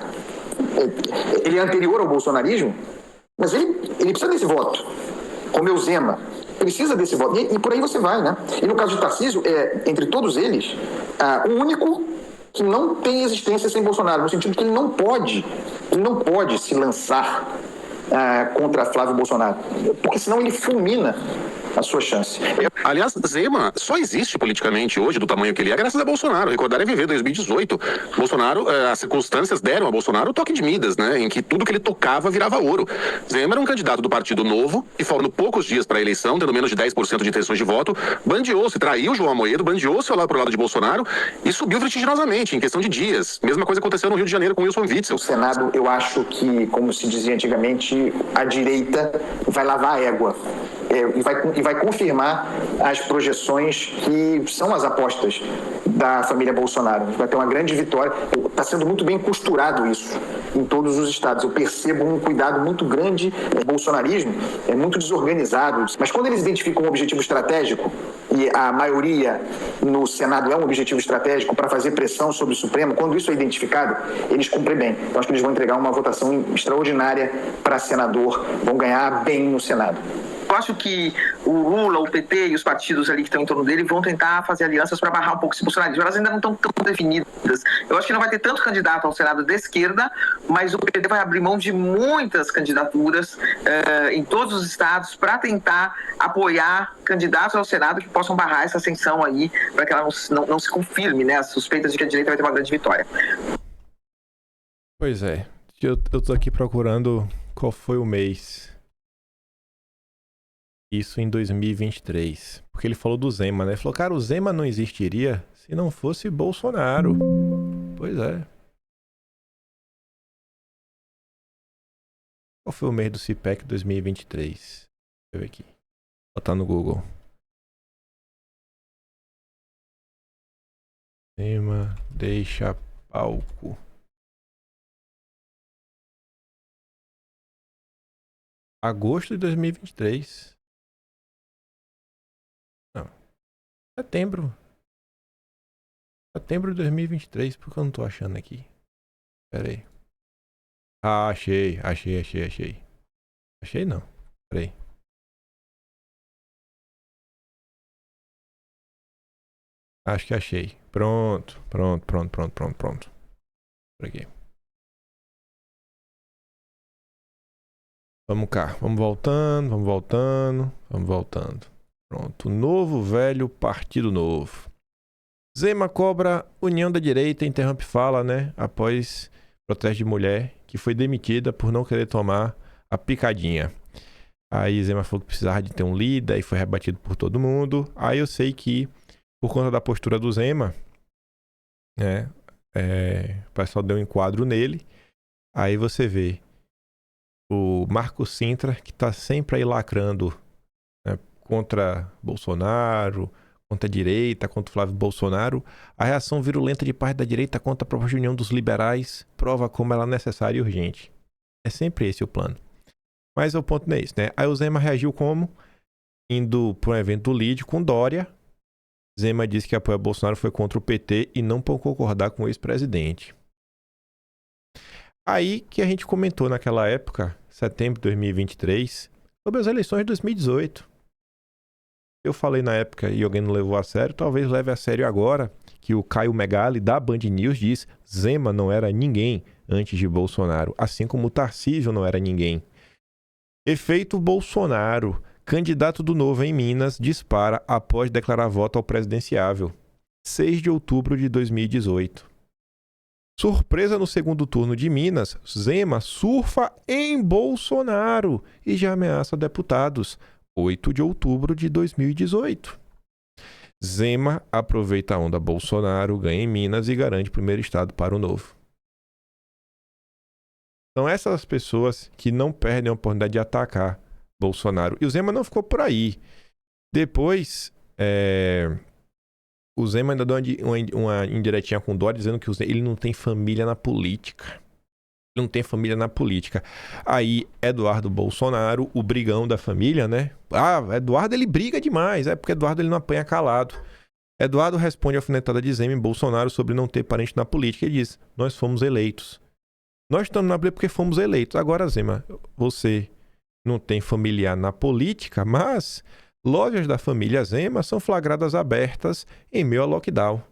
ele é anterior ao bolsonarismo, mas ele precisa desse voto. Romeu Zema precisa desse voto. E por aí você vai, né? E no caso de Tarcísio, entre todos eles, o único que não tem existência sem Bolsonaro, no sentido que ele não pode se lançar contra Flávio Bolsonaro, porque senão ele fulmina a sua chance. Aliás, Zema só existe politicamente hoje, do tamanho que ele é, graças a Bolsonaro. Recordar é viver 2018. Bolsonaro, as circunstâncias deram a Bolsonaro o toque de Midas, né? Em que tudo que ele tocava virava ouro. Zema era um candidato do Partido Novo, e faltando poucos dias para a eleição, tendo menos de 10% de intenções de voto, bandeou-se, traiu João Amoedo, bandeou-se lá pro lado de Bolsonaro e subiu vertiginosamente, em questão de dias. Mesma coisa aconteceu no Rio de Janeiro com Wilson Witzel. O Senado, eu acho que, como se dizia antigamente, a direita vai lavar a égua. E vai confirmar as projeções que são as apostas da família Bolsonaro. Vai ter uma grande vitória. Está sendo muito bem costurado isso em todos os estados. Eu percebo um cuidado muito grande. O bolsonarismo é muito desorganizado, mas quando eles identificam um objetivo estratégico, e a maioria no Senado é um objetivo estratégico para fazer pressão sobre o Supremo, quando isso é identificado, eles cumprem bem. Então acho que eles vão entregar uma votação extraordinária para senador, vão ganhar bem no Senado. Eu acho que o Lula, o PT e os partidos ali que estão em torno dele vão tentar fazer alianças para barrar um pouco esse bolsonarismo. Elas ainda não estão tão definidas. Eu acho que não vai ter tanto candidato ao Senado da esquerda, mas o PT vai abrir mão de muitas candidaturas em todos os estados para tentar apoiar candidatos ao Senado que possam barrar essa ascensão aí, para que ela não se confirme, né, as suspeitas de que a direita vai ter uma grande vitória. Pois é. Eu tô aqui procurando qual foi o mês. Isso em 2023. Porque ele falou do Zema, né? Ele falou, cara, o Zema não existiria se não fosse Bolsonaro. Pois é. Qual foi o mês do CPEC 2023? Deixa eu ver aqui. Vou botar no Google. Zema deixa palco. Agosto de 2023. Não. Setembro. Setembro de 2023. Por que eu não tô achando aqui? Pera aí. Ah, achei. Achei não. Pera aí. Acho que achei. Pronto. Por aqui. Vamos cá. Vamos voltando. Pronto. Novo, velho, Partido Novo. Zema cobra União da Direita, interrompe fala, né? Após protesto de mulher que foi demitida por não querer tomar a picadinha. Aí Zema falou que precisava de ter um líder e foi rebatido por todo mundo. Aí eu sei que, por conta da postura do Zema, né? O pessoal deu um enquadro nele. Aí você vê o Marco Sintra, que tá sempre aí lacrando, né, contra Bolsonaro, contra a direita, contra o Flávio Bolsonaro, a reação virulenta de parte da direita contra a proposta de união dos liberais prova como ela é necessária e urgente. É sempre esse o plano. Mas o ponto não é isso, né? Aí o Zema reagiu como? Indo para um evento do LIDE com Dória. Zema disse que apoia Bolsonaro foi contra o PT e não por concordar com o ex-presidente. Aí que a gente comentou naquela época, setembro de 2023, sobre as eleições de 2018. Eu falei na época e alguém não levou a sério, talvez leve a sério agora, que o Caio Megali da Band News diz Zema não era ninguém antes de Bolsonaro, assim como o Tarcísio não era ninguém. Efeito Bolsonaro. Candidato do Novo em Minas dispara após declarar voto ao presidenciável. 6 de outubro de 2018. Surpresa no segundo turno de Minas, Zema surfa em Bolsonaro e já ameaça deputados. 8 de outubro de 2018. Zema aproveita a onda Bolsonaro, ganha em Minas e garante primeiro estado para o Novo. São essas pessoas que não perdem a oportunidade de atacar Bolsonaro. E o Zema não ficou por aí. Depois, o Zema ainda deu uma indiretinha com o Dória, dizendo que ele não tem família na política. Ele não tem família na política. Aí, Eduardo Bolsonaro, o brigão da família, né? Eduardo, ele briga demais. É porque Eduardo, ele não apanha calado. Eduardo responde a alfinetada de Zema em Bolsonaro sobre não ter parente na política. Ele diz, nós fomos eleitos. Nós estamos na briga porque fomos eleitos. Agora, Zema, você não tem familiar na política, mas lojas da família Zema são flagradas abertas em meio a lockdown.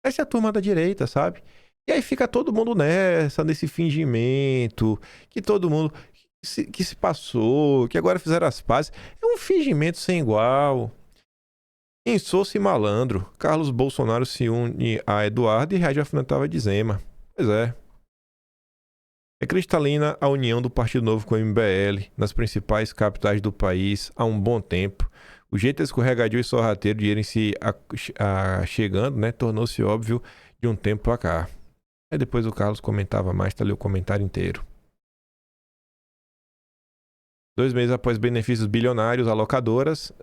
Essa é a turma da direita, sabe? E aí fica todo mundo nesse fingimento, que todo mundo que se passou, que agora fizeram as pazes. É um fingimento sem igual. Insosso e malandro. Carlos Bolsonaro se une a Eduardo e reage à alfinetada de Zema. Pois é. É cristalina a união do Partido Novo com o MBL nas principais capitais do país há um bom tempo. O jeito escorregadio e sorrateiro de irem se chegando, né, tornou-se óbvio de um tempo pra cá. Aí depois o Carlos comentava mais, tá ali o comentário inteiro. 2 meses após benefícios bilionários a locadoras,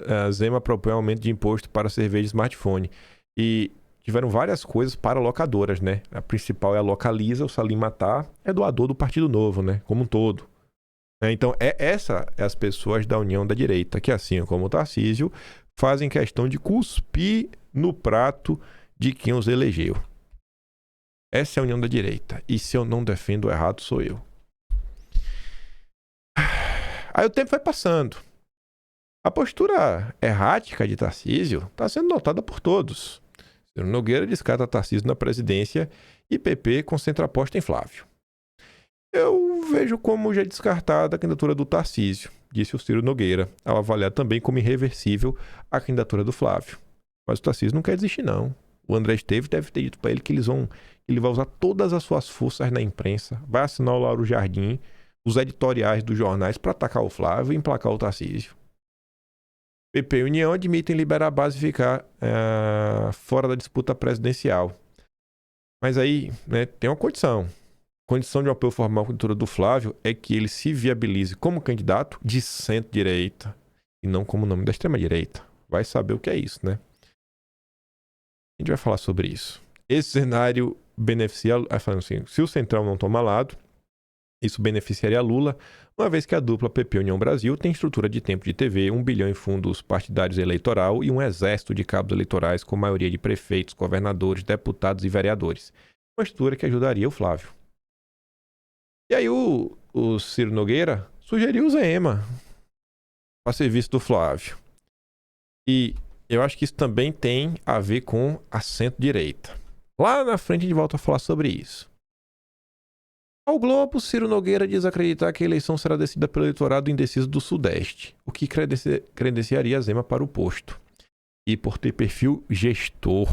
a Zema propõe aumento de imposto para cerveja e smartphone. E tiveram várias coisas para locadoras, né? A principal é a Localiza, o Salim Matar é doador do Partido Novo, né? Como um todo. Então, essa é as pessoas da União da Direita, que assim como o Tarcísio, fazem questão de cuspir no prato de quem os elegeu. Essa é a União da Direita. E se eu não defendo o errado, sou eu. Aí o tempo vai passando. A postura errática de Tarcísio está sendo notada por todos. Ciro Nogueira descarta Tarcísio na presidência e PP concentra a aposta em Flávio. Eu vejo como já descartada a candidatura do Tarcísio, disse o Ciro Nogueira, ao avaliar também como irreversível a candidatura do Flávio. Mas o Tarcísio não quer desistir, não. O André Esteves deve ter dito para ele que ele vai usar todas as suas forças na imprensa, vai assinar o Lauro Jardim, os editoriais dos jornais para atacar o Flávio e emplacar o Tarcísio. PP e União admitem liberar a base e ficar fora da disputa presidencial. Mas aí, né, tem uma condição. A condição de um apoio formal à candidatura do Flávio é que ele se viabilize como candidato de centro-direita e não como nome da extrema-direita. Vai saber o que é isso, né? A gente vai falar sobre isso. Esse cenário beneficia... Falando assim, se o Centrão não toma lado, isso beneficiaria Lula, uma vez que a dupla PP União Brasil tem estrutura de tempo de TV, 1 bilhão em fundos partidários eleitoral e um exército de cabos eleitorais com maioria de prefeitos, governadores, deputados e vereadores. Uma estrutura que ajudaria o Flávio. E aí o Ciro Nogueira sugeriu o Zema para serviço do Flávio. E eu acho que isso também tem a ver com a centro-direita. Lá na frente a gente volta a falar sobre isso. Ao Globo, Ciro Nogueira diz acreditar que a eleição será decidida pelo eleitorado indeciso do Sudeste, o que credenciaria Zema para o posto. E por ter perfil gestor,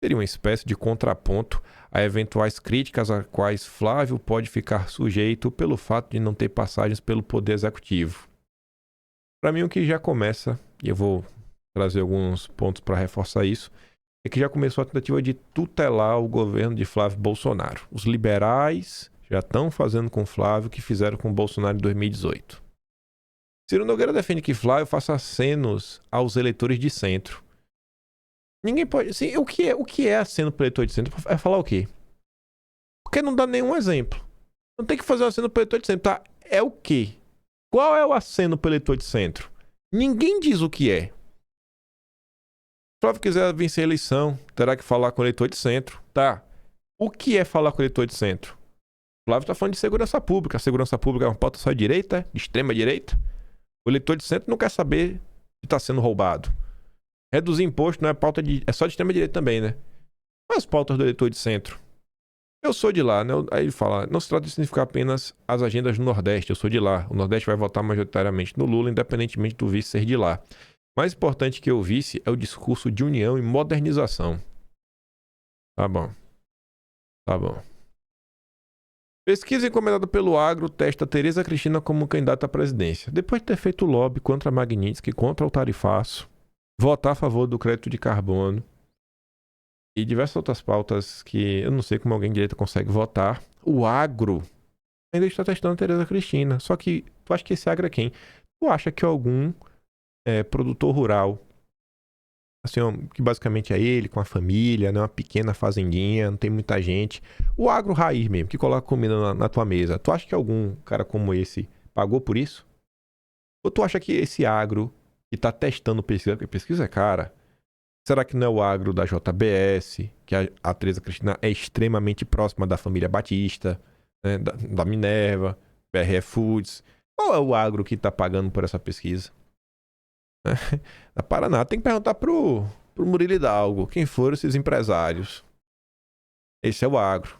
seria uma espécie de contraponto a eventuais críticas a quais Flávio pode ficar sujeito pelo fato de não ter passagens pelo Poder Executivo. Para mim, o que já começa, e eu vou trazer alguns pontos para reforçar isso, é que já começou a tentativa de tutelar o governo de Flávio Bolsonaro. Os liberais já estão fazendo com Flávio o que fizeram com Bolsonaro em 2018. Ciro Nogueira defende que Flávio faça acenos aos eleitores de centro. Ninguém pode... Assim, o que é aceno para eleitor de centro? É falar o quê? Porque não dá nenhum exemplo. Não tem que fazer um aceno para eleitor de centro, tá? É o quê? Qual é o aceno para eleitor de centro? Ninguém diz o que é. Se Flávio quiser vencer a eleição, terá que falar com o eleitor de centro, tá? O que é falar com o eleitor de centro? Flávio está falando de segurança pública. A segurança pública é uma pauta só de direita, de extrema direita. O eleitor de centro não quer saber se está sendo roubado. Reduzir imposto não é pauta de... É só de extrema direita também, né? Quais as pautas do eleitor de centro? Eu sou de lá, né? Aí ele fala, não se trata de significar apenas as agendas do Nordeste, eu sou de lá. O Nordeste vai votar majoritariamente no Lula, independentemente do vice ser de lá. Mais importante que o vice é o discurso de união e modernização. Tá bom. Tá bom. Pesquisa encomendada pelo Agro testa Tereza Cristina como candidata à presidência. Depois de ter feito lobby contra a Magnitsky, contra o tarifaço, votar a favor do crédito de carbono e diversas outras pautas que eu não sei como alguém de direita consegue votar, o Agro ainda está testando a Tereza Cristina. Só que tu acha que esse Agro é quem? Tu acha que algum produtor rural, assim, que basicamente é ele com a família, né, uma pequena fazendinha, não tem muita gente, o agro raiz mesmo, que coloca comida na tua mesa, tu acha que algum cara como esse pagou por isso? Ou tu acha que esse agro que tá testando pesquisa, porque pesquisa é cara, será que não é o agro da JBS, que a Tereza Cristina é extremamente próxima da família Batista, né, da Minerva, BRF Foods? Qual é o agro que tá pagando por essa pesquisa? Da Paraná, tem que perguntar pro Murilo Hidalgo quem foram esses empresários. Esse é o agro.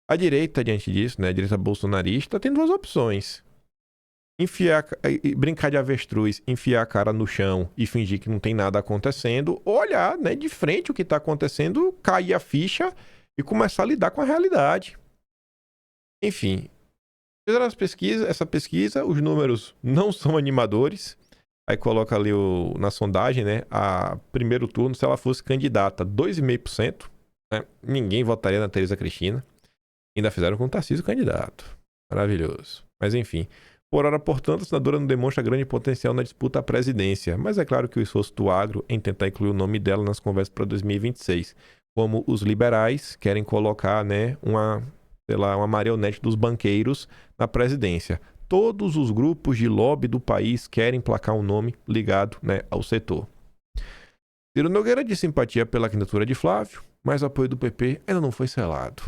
A direita, diante disso, né, a direita bolsonarista, tem duas opções: brincar de avestruz, enfiar a cara no chão e fingir que não tem nada acontecendo, ou olhar, né, de frente o que está acontecendo, cair a ficha e começar a lidar com a realidade. Enfim, fizeram essa pesquisa, os números não são animadores. Aí coloca ali na sondagem, né? A primeiro turno, se ela fosse candidata, 2,5%. Né? Ninguém votaria na Tereza Cristina. Ainda fizeram com o Tarcísio candidato. Maravilhoso. Mas enfim. Por hora, portanto, a senadora não demonstra grande potencial na disputa à presidência. Mas é claro que o esforço do agro em tentar incluir o nome dela nas conversas para 2026. Como os liberais querem colocar, né, uma marionete dos banqueiros na presidência. Todos os grupos de lobby do país querem placar um nome ligado, né, ao setor. Ciro Nogueira diz simpatia pela candidatura de Flávio, mas o apoio do PP ainda não foi selado.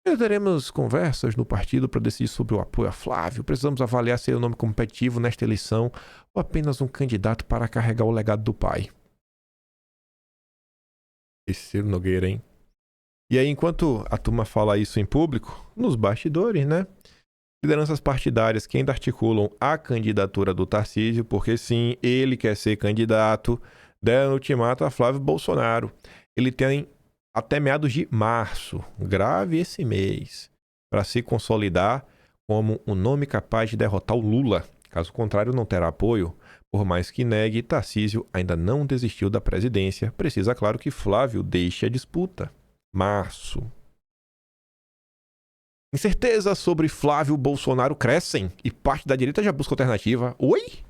Ainda teremos conversas no partido para decidir sobre o apoio a Flávio. Precisamos avaliar se é um nome competitivo nesta eleição ou apenas um candidato para carregar o legado do pai. Esse Ciro Nogueira, hein? E aí, enquanto a turma fala isso em público, nos bastidores, né? Lideranças partidárias que ainda articulam a candidatura do Tarcísio, porque sim, ele quer ser candidato, deram ultimato a Flávio Bolsonaro. Ele tem até meados de março, grave esse mês, para se consolidar como um nome capaz de derrotar o Lula. Caso contrário, não terá apoio. Por mais que negue, Tarcísio ainda não desistiu da presidência. Precisa, claro, que Flávio deixe a disputa. Março. Incertezas sobre Flávio Bolsonaro crescem e parte da direita já busca alternativa. Oi?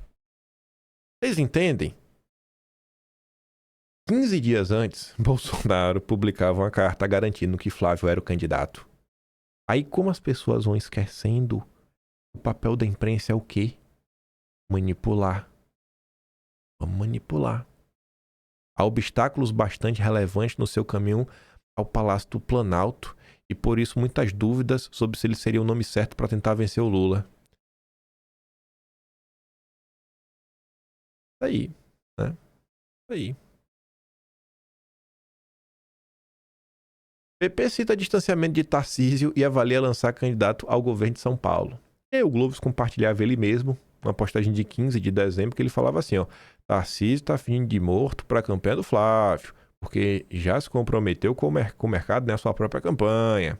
Vocês entendem? 15 dias antes, Bolsonaro publicava uma carta garantindo que Flávio era o candidato. Aí como as pessoas vão esquecendo, o papel da imprensa é o quê? Manipular. Vamos manipular. Há obstáculos bastante relevantes no seu caminho ao Palácio do Planalto e por isso muitas dúvidas sobre se ele seria o nome certo para tentar vencer o Lula. Aí, né? Aí. PP cita distanciamento de Tarcísio e avalia lançar candidato ao governo de São Paulo. E aí o Globo compartilhava ele mesmo, uma postagem de 15 de dezembro, que ele falava assim, ó: Tarcísio tá fingindo de morto para a campanha do Flávio, porque já se comprometeu com o mercado na sua própria campanha.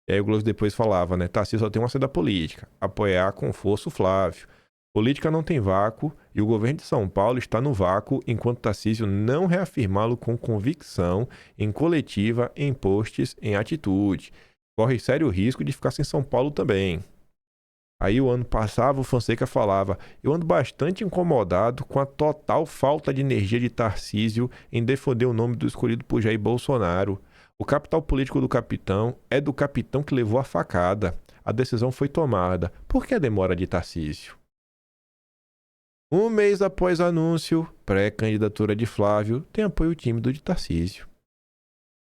E aí o Globo depois falava, né? Tarcísio só tem uma saída política: apoiar com força o Flávio. Política não tem vácuo e o governo de São Paulo está no vácuo enquanto Tarcísio não reafirmá-lo com convicção em coletiva, em posts, em atitude. Corre sério risco de ficar sem São Paulo também. Aí o ano passava, o Fonseca falava: eu ando bastante incomodado com a total falta de energia de Tarcísio em defender o nome do escolhido por Jair Bolsonaro. O capital político do capitão é do capitão que levou a facada. A decisão foi tomada. Por que a demora de Tarcísio? Um mês após o anúncio, pré-candidatura de Flávio tem apoio tímido de Tarcísio.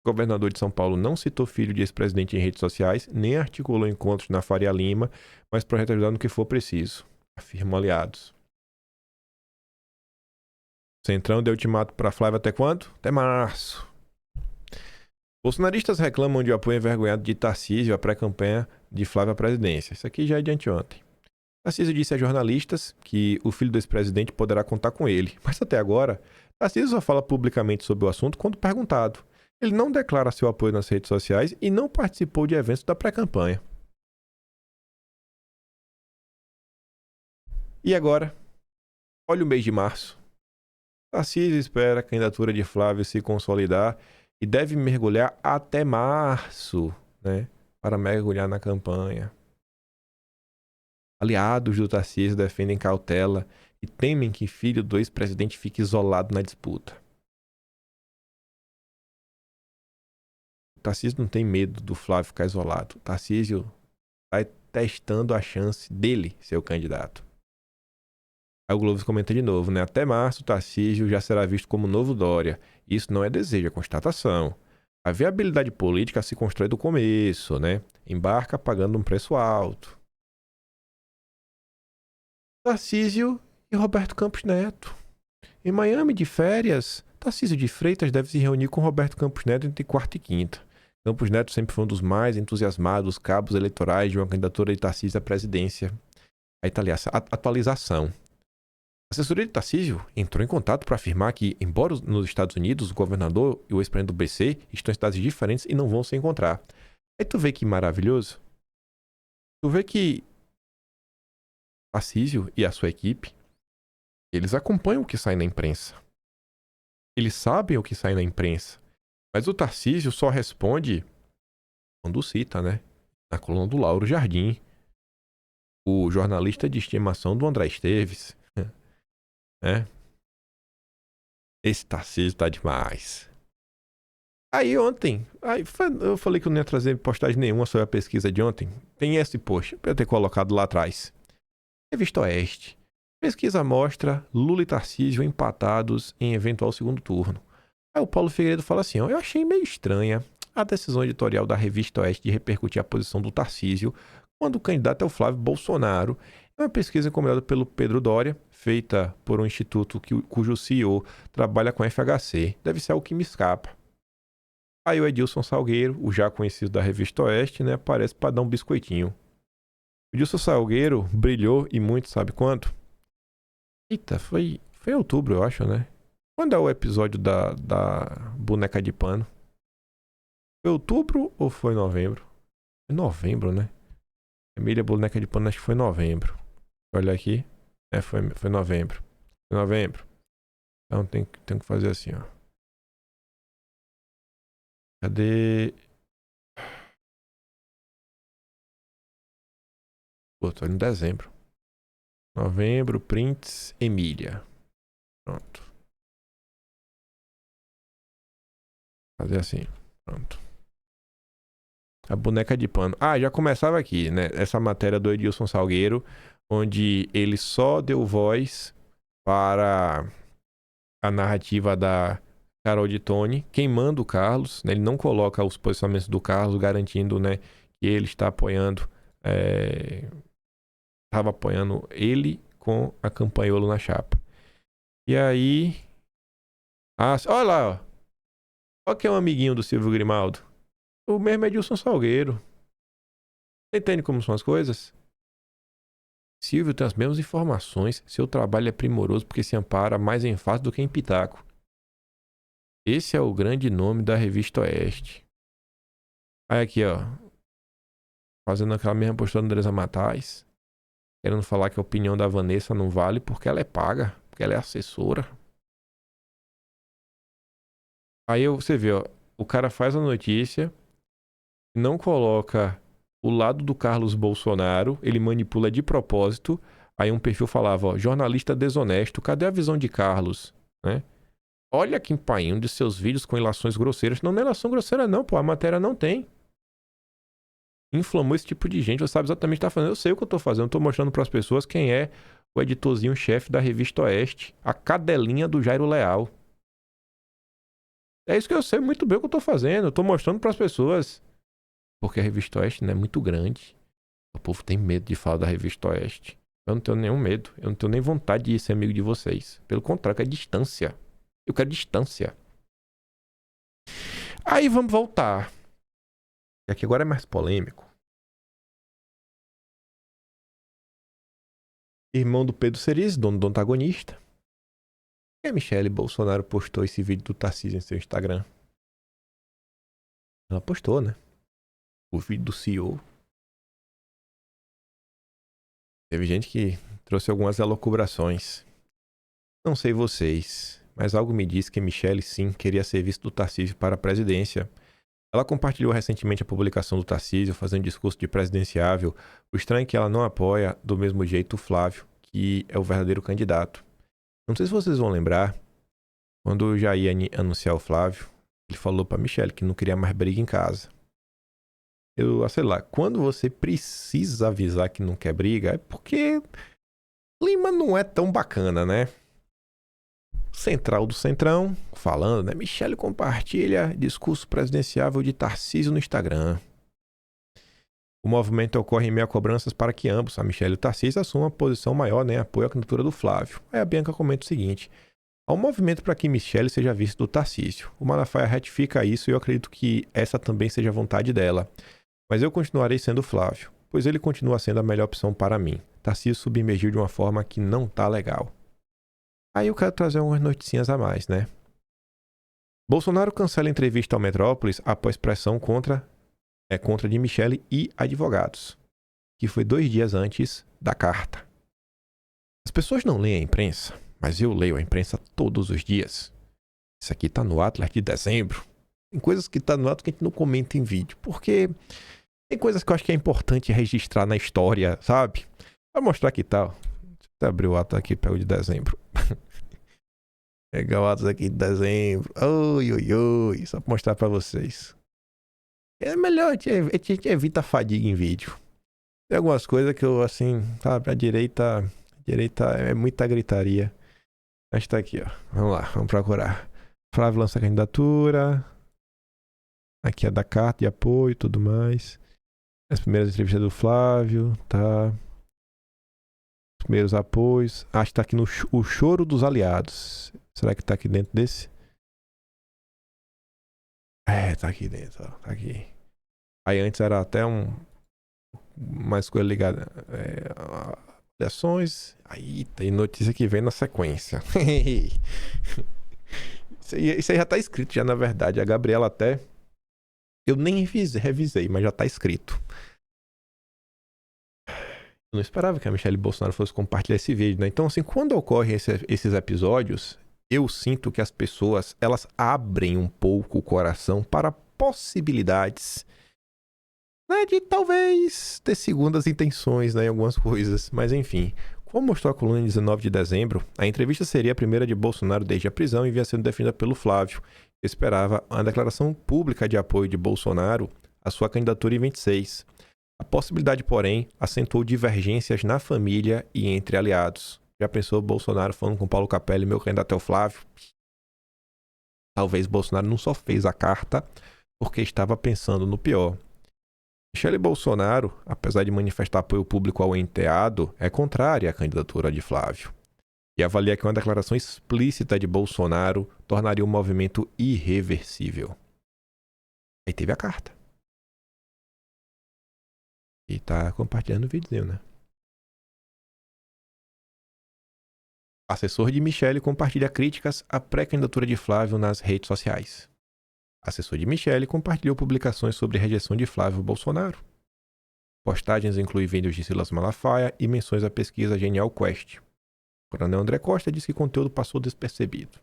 O governador de São Paulo não citou filho de ex-presidente em redes sociais, nem articulou encontros na Faria Lima, mas projeta ajudar no que for preciso, afirmam aliados. Centrão deu ultimato para Flávio até quando? Até março. Bolsonaristas reclamam de apoio envergonhado de Tarcísio à pré-campanha de Flávio à presidência. Isso aqui já é de anteontem. Tarcísio disse a jornalistas que o filho do ex-presidente poderá contar com ele, mas até agora, Tarcísio só fala publicamente sobre o assunto quando perguntado. Ele não declara seu apoio nas redes sociais e não participou de eventos da pré-campanha. E agora? Olha o mês de março. Tarcísio espera a candidatura de Flávio se consolidar e deve mergulhar até março, né, para mergulhar na campanha. Aliados do Tarcísio defendem cautela e temem que filho do ex-presidente fique isolado na disputa. O Tarcísio não tem medo do Flávio ficar isolado. O Tarcísio está testando a chance dele ser o candidato. Aí o Globo comenta de novo, né? Até março, o Tarcísio já será visto como novo Dória. Isso não é desejo, é constatação. A viabilidade política se constrói do começo, né? Embarca pagando um preço alto. Tarcísio e Roberto Campos Neto. Em Miami, de férias, Tarcísio de Freitas deve se reunir com Roberto Campos Neto entre quarta e quinta. Campos Neto sempre foi um dos mais entusiasmados cabos eleitorais de uma candidatura de Tarcísio à presidência. Aí tá ali essa atualização. A assessoria de Tarcísio entrou em contato para afirmar que, embora nos Estados Unidos o governador e o ex-presidente do BC estão em cidades diferentes e não vão se encontrar. Aí tu vê que maravilhoso. Tu vê que Tarcísio e a sua equipe, eles acompanham o que sai na imprensa. Eles sabem o que sai na imprensa. Mas o Tarcísio só responde quando cita, né? Na coluna do Lauro Jardim, o jornalista de estimação do André Esteves. Esse Tarcísio tá demais. Aí ontem, eu falei que eu não ia trazer postagem nenhuma sobre a pesquisa de ontem. Tem esse post, pra eu ter colocado lá atrás. Revista Oeste. Pesquisa mostra Lula e Tarcísio empatados em eventual segundo turno. Aí o Paulo Figueiredo fala assim, ó, eu achei meio estranha a decisão editorial da Revista Oeste de repercutir a posição do Tarcísio quando o candidato é o Flávio Bolsonaro. É uma pesquisa encomendada pelo Pedro Doria, feita por um instituto cujo CEO trabalha com FHC. Deve ser algo que me escapa. Aí o Edilson Salgueiro, o já conhecido da Revista Oeste, né, aparece para dar um biscoitinho. O Edilson Salgueiro brilhou e muito, sabe quanto? Eita, foi em outubro, eu acho, né? Quando é o episódio da boneca de pano? Foi outubro ou foi novembro? Foi novembro, né? Emília Boneca de Pano, acho que foi novembro. Olha aqui. Foi novembro. Foi novembro. Então tem que fazer assim, ó. Cadê? Pô, tô em dezembro. Novembro, prints, Emília. Pronto. Fazer assim. Pronto. A boneca de pano. Ah, já começava aqui, né? Essa matéria do Edilson Salgueiro, onde ele só deu voz para a narrativa da Carol de Tone, queimando o Carlos, né? Ele não coloca os posicionamentos do Carlos, garantindo, né, que ele está apoiando, estava apoiando ele com a Campagnolo na chapa. E aí, olha lá, ó. Olha que é um amiguinho do Silvio Grimaldo. O mesmo é Edilson Salgueiro. Você entende como são as coisas? Silvio tem as mesmas informações. Seu trabalho é primoroso porque se ampara mais em fato do que em pitaco. Esse é o grande nome da Revista Oeste. Aí aqui, ó. Fazendo aquela mesma postura da Andresa Matais. Querendo falar que a opinião da Vanessa não vale porque ela é paga. Porque ela é assessora. Aí você vê, ó. O cara faz a notícia, não coloca o lado do Carlos Bolsonaro, ele manipula de propósito. Aí um perfil falava, ó, jornalista desonesto, cadê a visão de Carlos? Né? Olha que empainho de seus vídeos com ilações grosseiras. Não, não é ilação grosseira não, pô, a matéria não tem. Inflamou esse tipo de gente, você sabe exatamente o que tá fazendo. Eu sei o que eu tô fazendo, eu tô mostrando pras pessoas quem é o editorzinho-chefe da Revista Oeste, a cadelinha do Jairo Leal. É isso que eu sei muito bem o que eu tô fazendo, eu tô mostrando pras pessoas. Porque a Revista Oeste, né, é muito grande. O povo tem medo de falar da Revista Oeste. Eu não tenho nenhum medo. Eu não tenho nem vontade de ser amigo de vocês. Pelo contrário, eu quero distância. Eu quero distância. Aí vamos voltar. E aqui agora é mais polêmico. Irmão do Pedro Cerise, dono do antagonista. E a Michelle Bolsonaro postou esse vídeo do Tarcísio em seu Instagram. Ela postou, né? O vídeo do CEO. Teve gente que trouxe algumas elucubrações. Não sei vocês, mas algo me diz que Michelle sim queria ser vice do Tarcísio para a presidência. Ela compartilhou recentemente a publicação do Tarcísio fazendo discurso de presidenciável. O estranho é que ela não apoia do mesmo jeito o Flávio, que é o verdadeiro candidato. Não sei se vocês vão lembrar, quando já ia anunciar o Flávio, ele falou para Michelle que não queria mais briga em casa. Eu, sei lá, quando você precisa avisar que não quer briga, é porque o clima não é tão bacana, né? Central do Centrão, falando, né? Michelle compartilha discurso presidenciável de Tarcísio no Instagram. O movimento ocorre em meio a cobranças para que ambos, a Michelle e o Tarcísio, assumam uma posição maior, né? Apoio à candidatura do Flávio. Aí a Bianca comenta o seguinte: há um movimento para que Michelle seja vice do Tarcísio. O Malafaia retifica isso e eu acredito que essa também seja a vontade dela. Mas eu continuarei sendo Flávio, pois ele continua sendo a melhor opção para mim. Tarcísio submergiu de uma forma que não tá legal. Aí eu quero trazer umas noticinhas a mais, né? Bolsonaro cancela entrevista ao Metrópolis após pressão contra de Michelle e advogados, que foi 2 dias antes da carta. As pessoas não leem a imprensa, mas eu leio a imprensa todos os dias. Isso aqui tá no Atlas de dezembro. Tem coisas que tá no Atlas que a gente não comenta em vídeo, porque tem coisas que eu acho que é importante registrar na história, sabe? Vou mostrar aqui, tá? Deixa eu abrir o Atlas aqui, pego de dezembro. Pegar o Atlas aqui de dezembro. Oi, oi, oi. Só pra mostrar pra vocês. É melhor, a gente evita a fadiga em vídeo. Tem algumas coisas que eu, assim, sabe? A direita é muita gritaria. Mas tá aqui, ó. Vamos lá, vamos procurar. Flávio lança a candidatura. Aqui é da carta de apoio e tudo mais. As primeiras entrevistas do Flávio, tá? Os primeiros apoios. Acho que tá aqui no o Choro dos Aliados. Será que tá aqui dentro desse? É, tá aqui dentro, ó. Tá aqui. Aí antes era até mais coisa ligada a ações. Aí tem notícia que vem na sequência. Isso aí já tá escrito já, na verdade. A Gabriela até... Eu nem revisei, mas já tá escrito. Eu não esperava que a Michelle Bolsonaro fosse compartilhar esse vídeo, né? Então, assim, quando ocorrem esses episódios, eu sinto que as pessoas, elas abrem um pouco o coração para possibilidades, né, de talvez ter segundas intenções, né, em algumas coisas. Mas, enfim, como mostrou a coluna em 19 de dezembro, a entrevista seria a primeira de Bolsonaro desde a prisão e vinha sendo defendida pelo Flávio, que esperava uma declaração pública de apoio de Bolsonaro à sua candidatura em 26. A possibilidade, porém, acentuou divergências na família e entre aliados. Já pensou Bolsonaro falando com Paulo Capelli, meu candidato é o Flávio? Talvez Bolsonaro não só fez a carta porque estava pensando no pior. Michelle Bolsonaro, apesar de manifestar apoio público ao enteado, é contrária à candidatura de Flávio. E avalia que uma declaração explícita de Bolsonaro tornaria o movimento irreversível. Aí teve a carta. E tá compartilhando o vídeo, né? Assessor de Michelle compartilha críticas à pré-candidatura de Flávio nas redes sociais. Assessor de Michelle compartilhou publicações sobre rejeição de Flávio Bolsonaro. Postagens incluem vídeos de Silas Malafaia e menções à pesquisa Genial Quest. O coronel André Costa disse que o conteúdo passou despercebido.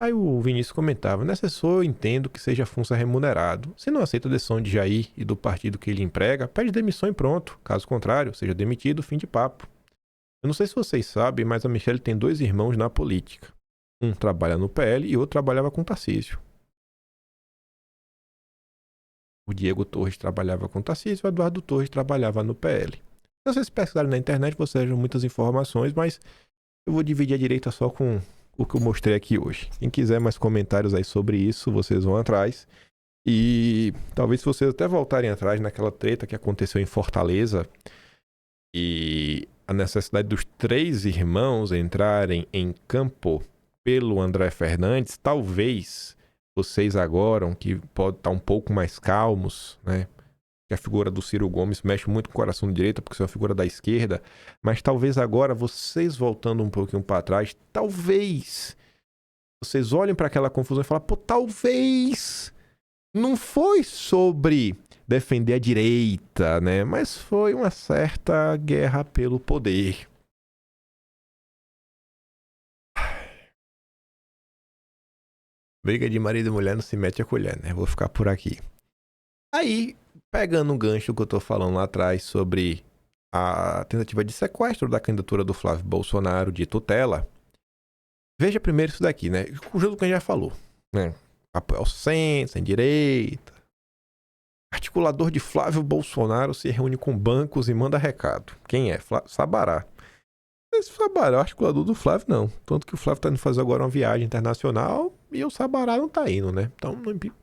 Aí o Vinícius comentava, nessa eu entendo que seja funça remunerado. Se não aceita a decisão de Jair e do partido que ele emprega, pede demissão e pronto. Caso contrário, seja demitido, fim de papo. Eu não sei se vocês sabem, mas a Michelle tem 2 irmãos na política. Um trabalha no PL e outro trabalhava com Tarcísio. O Diego Torres trabalhava com Tarcísio, o Eduardo Torres trabalhava no PL. Se vocês pesquisarem na internet, vocês terão muitas informações, mas eu vou dividir a direita só com o que eu mostrei aqui hoje. Quem quiser mais comentários aí sobre isso, vocês vão atrás. E talvez se vocês até voltarem atrás naquela treta que aconteceu em Fortaleza e a necessidade dos 3 irmãos entrarem em campo pelo André Fernandes, talvez vocês agora, que podem estar um pouco mais calmos, né? Que a figura do Ciro Gomes mexe muito com o coração de direita, porque é uma figura da esquerda, mas talvez agora, vocês voltando um pouquinho para trás, talvez vocês olhem para aquela confusão e falem, pô, talvez não foi sobre defender a direita, né? Mas foi uma certa guerra pelo poder. Briga de marido e mulher não se mete a colher, né? Vou ficar por aqui. Aí, pegando um gancho que eu tô falando lá atrás sobre a tentativa de sequestro da candidatura do Flávio Bolsonaro de tutela, veja primeiro isso daqui, né? Junto com o que a gente já falou, né? Apoio ao centro, sem direita. Articulador de Flávio Bolsonaro se reúne com bancos e manda recado. Quem é? Sabará. Esse Sabará é o articulador do Flávio, não. Tanto que o Flávio tá indo fazer agora uma viagem internacional e o Sabará não tá indo, né? Então,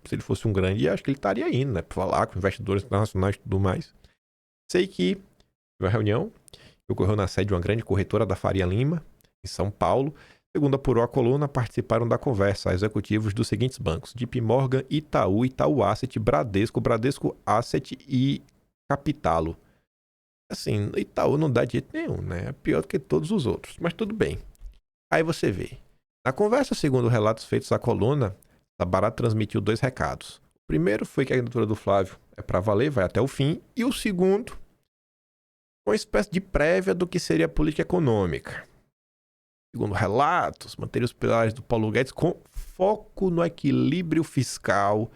se ele fosse um grande, acho que ele estaria indo, né? Pra falar com investidores internacionais e tudo mais. Sei que uma reunião que ocorreu na sede de uma grande corretora da Faria Lima, em São Paulo. Segundo apurou a coluna, participaram da conversa executivos dos seguintes bancos: JP Morgan, Itaú, Itaú Asset, Bradesco, Bradesco Asset e Capitalo. Assim, Itaú não dá de jeito nenhum, né? É pior do que todos os outros, mas tudo bem. Aí você vê. Na conversa, segundo relatos feitos à coluna, Sabará transmitiu 2 recados. O primeiro foi que a candidatura do Flávio é para valer, vai até o fim. E o segundo, uma espécie de prévia do que seria a política econômica. Segundo relatos, manter os pilares do Paulo Guedes com foco no equilíbrio fiscal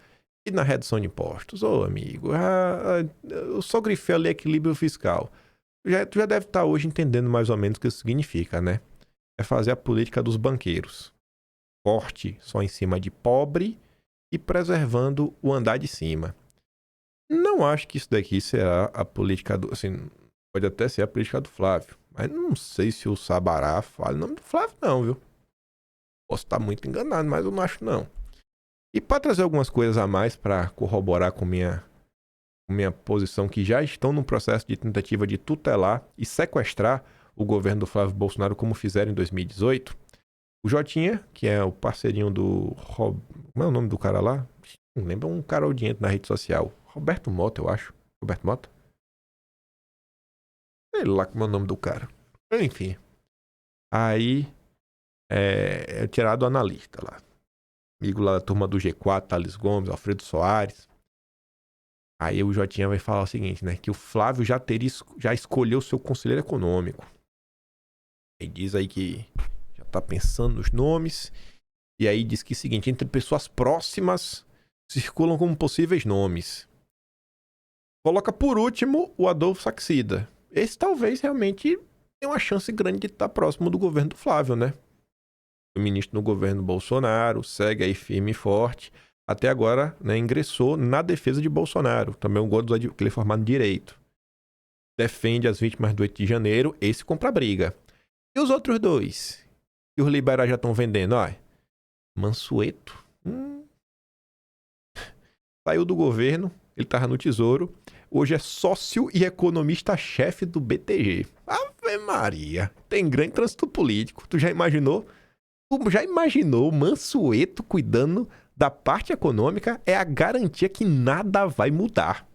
e na redução de impostos. Ô, amigo, eu só grifei ali equilíbrio fiscal. Tu já deve estar hoje entendendo mais ou menos o que isso significa, né? É fazer a política dos banqueiros. Corte só em cima de pobre e preservando o andar de cima. Não acho que isso daqui será a política do... Assim, pode até ser a política do Flávio. Mas não sei se o Sabará fala o nome do Flávio, não, viu? Posso estar muito enganado, mas eu não acho, não. E para trazer algumas coisas a mais para corroborar com minha posição, que já estão no processo de tentativa de tutelar e sequestrar o governo do Flávio Bolsonaro, como fizeram em 2018, o Jotinha, que é o parceirinho do... Como é o nome do cara lá? Não lembro, um cara audiente na rede social. Roberto Mota, eu acho. Roberto Mota? Sei lá como é o nome do cara. Enfim. Aí é tirado o analista lá. Amigo lá da turma do G4, Thales Gomes, Alfredo Soares. Aí o Jotinha vai falar o seguinte, né? Que o Flávio já escolheu o seu conselheiro econômico. Ele diz aí que já tá pensando nos nomes. E aí diz que é o seguinte, entre pessoas próximas circulam como possíveis nomes. Coloca por último o Adolfo Saxida. Esse talvez realmente tenha uma chance grande de estar próximo do governo do Flávio, né? O ministro do governo Bolsonaro segue aí firme e forte. Até agora, né, ingressou na defesa de Bolsonaro. Também um gosto que ele é formado em direito. Defende as vítimas do 8 de janeiro. Esse compra briga. E os outros 2? Que os liberais já estão vendendo, ó. Mansueto. Saiu do governo. Ele estava no Tesouro. Hoje é sócio e economista-chefe do BTG. Ave Maria. Tem grande trânsito político. Tu já imaginou? O Mansueto cuidando da parte econômica? É a garantia que nada vai mudar.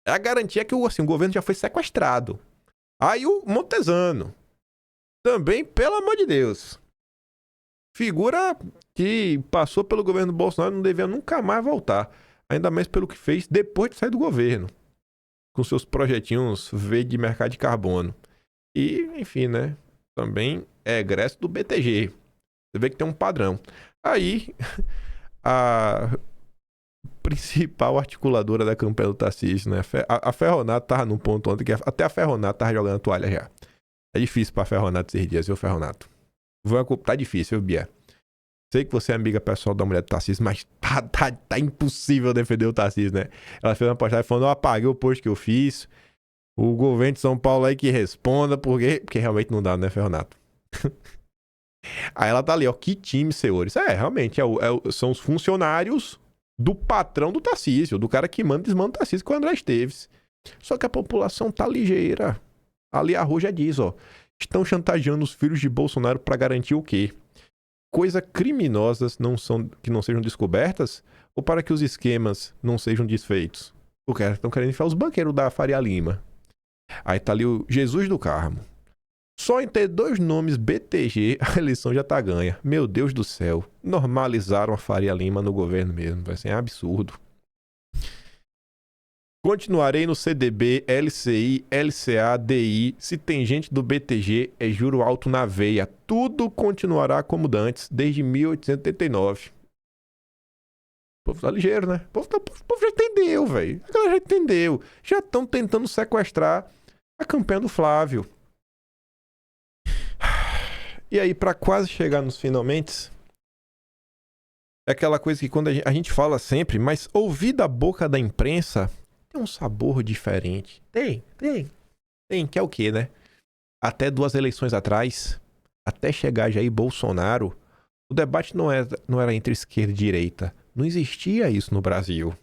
É a garantia que o governo já foi sequestrado. Aí o Montezano. Também, pelo amor de Deus. Figura que passou pelo governo Bolsonaro e não devia nunca mais voltar. Ainda mais pelo que fez depois de sair do governo. Com seus projetinhos verdes de mercado de carbono. E, enfim, né? Também é egresso do BTG. Você vê que tem um padrão. Aí, a principal articuladora da campanha do Tarcísio, né? A Ferronato tava num ponto ontem que até a Ferronato tava jogando a toalha já. É difícil pra Ferronato esses dias, viu, Ferronato? Tá difícil, viu, Bia? Sei que você é amiga pessoal da mulher do Tarcísio, mas tá impossível defender o Tarcísio, né? Ela fez uma postagem falando, eu apaguei o post que eu fiz. O governo de São Paulo aí que responda, porque realmente não dá, né, Ferronato? Aí ela tá ali, ó, que time, senhores? Realmente, são os funcionários do patrão do Tarcísio, do cara que manda e desmanda o Tarcísio, que é o André Esteves. Só que a população tá ligeira. Ali a Rô já diz, ó, estão chantageando os filhos de Bolsonaro pra garantir o quê? Coisas criminosas que não sejam descobertas ou para que os esquemas não sejam desfeitos? Porque estão querendo enfiar os banqueiros da Faria Lima. Aí tá ali o Jesus do Carmo. Só em ter 2 nomes BTG, a eleição já tá ganha. Meu Deus do céu. Normalizaram a Faria Lima no governo mesmo. Vai ser absurdo. Continuarei no CDB, LCI, LCA, DI. Se tem gente do BTG, é juro alto na veia. Tudo continuará como antes, desde 1889. O povo tá ligeiro, né? O povo já entendeu, velho. A galera já entendeu. Já estão tentando sequestrar a campanha do Flávio. E aí, pra quase chegar nos finalmente, é aquela coisa que quando a gente fala sempre, mas ouvir da boca da imprensa tem um sabor diferente. Tem, que é o quê, né? Até 2 eleições atrás, até chegar Jair Bolsonaro, o debate não era entre esquerda e direita. Não existia isso no Brasil.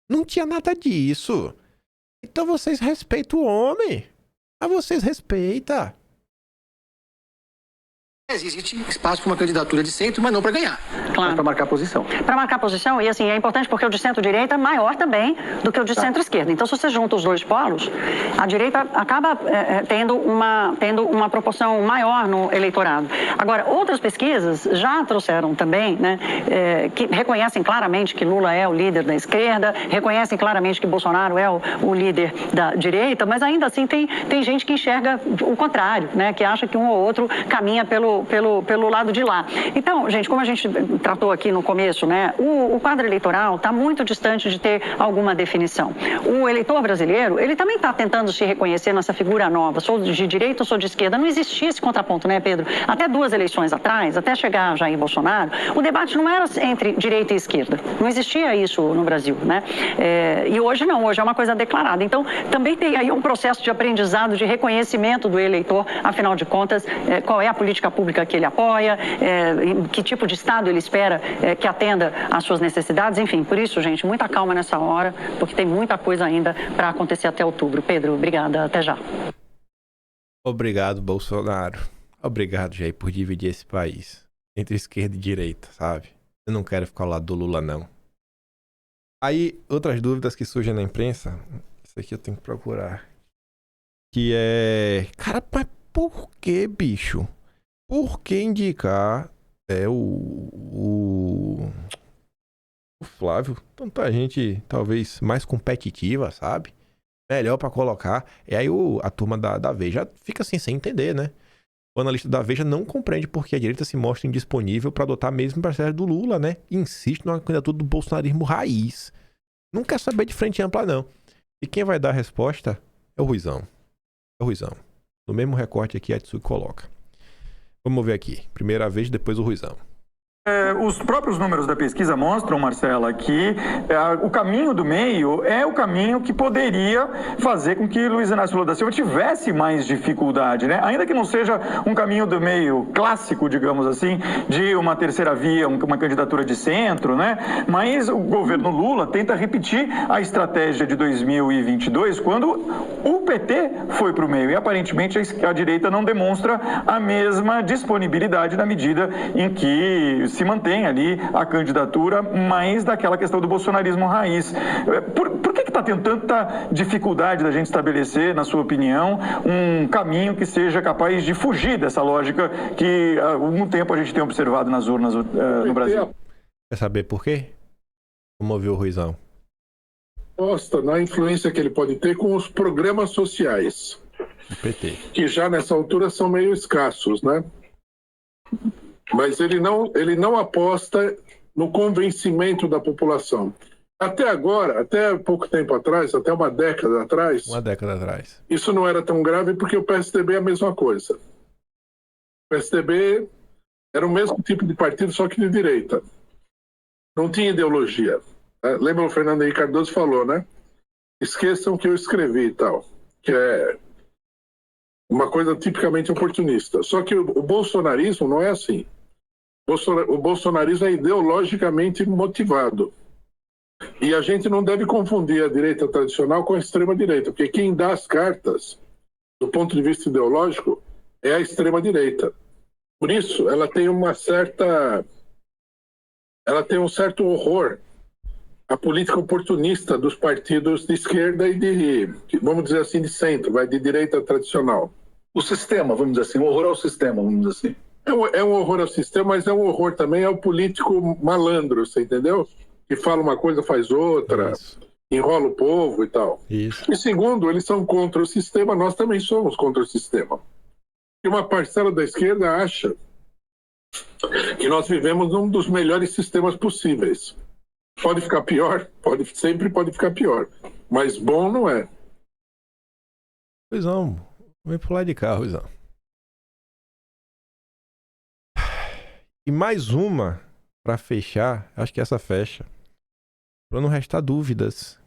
Não tinha nada disso. Então vocês respeitam o homem. Mas vocês respeitam. Existe espaço para uma candidatura de centro, mas não para ganhar. Claro. Para marcar posição. Para marcar posição, e assim, é importante porque o de centro-direita é maior também do que o de centro-esquerda. Então, se você junta os 2 polos, a direita acaba tendo uma proporção maior no eleitorado. Agora, outras pesquisas já trouxeram também, né, que reconhecem claramente que Lula é o líder da esquerda, reconhecem claramente que Bolsonaro é o líder da direita, mas ainda assim tem gente que enxerga o contrário, né, que acha que um ou outro caminha pelo lado de lá. Então, gente, como a gente tratou aqui no começo, né, o quadro eleitoral está muito distante de ter alguma definição. O eleitor brasileiro, ele também está tentando se reconhecer nessa figura nova, sou de direita ou sou de esquerda. Não existia esse contraponto, né, Pedro? Até 2 eleições atrás, até chegar Jair Bolsonaro, o debate não era entre direita e esquerda. Não existia isso no Brasil, né? E hoje não, hoje é uma coisa declarada. Então, também tem aí um processo de aprendizado, de reconhecimento do eleitor, afinal de contas, qual é a política pública que ele apoia, que tipo de Estado ele espera que atenda às suas necessidades, enfim. Por isso, gente, muita calma nessa hora, porque tem muita coisa ainda para acontecer até outubro. Pedro, obrigada, até já. Obrigado, Bolsonaro. Obrigado, Jair, por dividir esse país entre esquerda e direita, sabe? Eu não quero ficar ao lado do Lula, não. Aí, outras dúvidas que surgem na imprensa, isso aqui eu tenho que procurar, que é... Cara, mas por que, bicho? Por que indicar o Flávio? Tanta gente, talvez, mais competitiva, sabe? Melhor pra colocar. E aí a turma da Veja fica assim, sem entender, né? O analista da Veja não compreende por que a direita se mostra indisponível para adotar a mesma estratégia do Lula, né? E insiste numa candidatura do bolsonarismo raiz. Não quer saber de frente ampla, não. E quem vai dar a resposta é o Ruizão. É o Ruizão. No mesmo recorte aqui, a Tsuki coloca. Vamos ver aqui. Primeira vez, depois o Ruizão. Os próprios números da pesquisa mostram, Marcela, que o caminho do meio é o caminho que poderia fazer com que Luiz Inácio Lula da Silva tivesse mais dificuldade, né? Ainda que não seja um caminho do meio clássico, digamos assim, de uma terceira via, uma candidatura de centro, né? Mas o governo Lula tenta repetir a estratégia de 2022, quando o PT foi para o meio e aparentemente a direita não demonstra a mesma disponibilidade na medida em que se mantém ali a candidatura mais daquela questão do bolsonarismo raiz. Por que está tendo tanta dificuldade da gente estabelecer, na sua opinião, um caminho que seja capaz de fugir dessa lógica que há algum tempo a gente tem observado nas urnas no Brasil? Quer saber por quê? Vamos ouvir o Ruizão. Aposta na influência que ele pode ter com os programas sociais, o PT, que já nessa altura são meio escassos, né? mas ele não aposta no convencimento da população. Até agora, até pouco tempo atrás, até uma década atrás, isso não era tão grave porque o PSDB é a mesma coisa. O PSDB era o mesmo tipo de partido, só que de direita. Não tinha ideologia. Lembra o Fernando Henrique Cardoso falou, né? Esqueçam que eu escrevi e tal. Que é uma coisa tipicamente oportunista. Só que o bolsonarismo não é assim. O bolsonarismo é ideologicamente motivado. E a gente não deve confundir a direita tradicional com a extrema-direita, porque quem dá as cartas, do ponto de vista ideológico, é a extrema-direita. Por isso, ela tem um certo horror à política oportunista dos partidos de esquerda e de, vamos dizer assim, de centro, de direita tradicional. O sistema, vamos dizer assim, o horror ao sistema, vamos dizer assim. É um horror ao sistema, mas é um horror também ao político malandro, você entendeu? Que fala uma coisa, faz outra, enrola o povo e tal. Isso. E segundo, eles são contra o sistema, nós também somos contra o sistema. E uma parcela da esquerda acha que nós vivemos num dos melhores sistemas possíveis. Pode ficar pior, sempre pode ficar pior, mas bom não é. Ruizão, vem pro lado de cá, Ruizão. E mais uma, pra fechar, acho que essa fecha, pra não restar dúvidas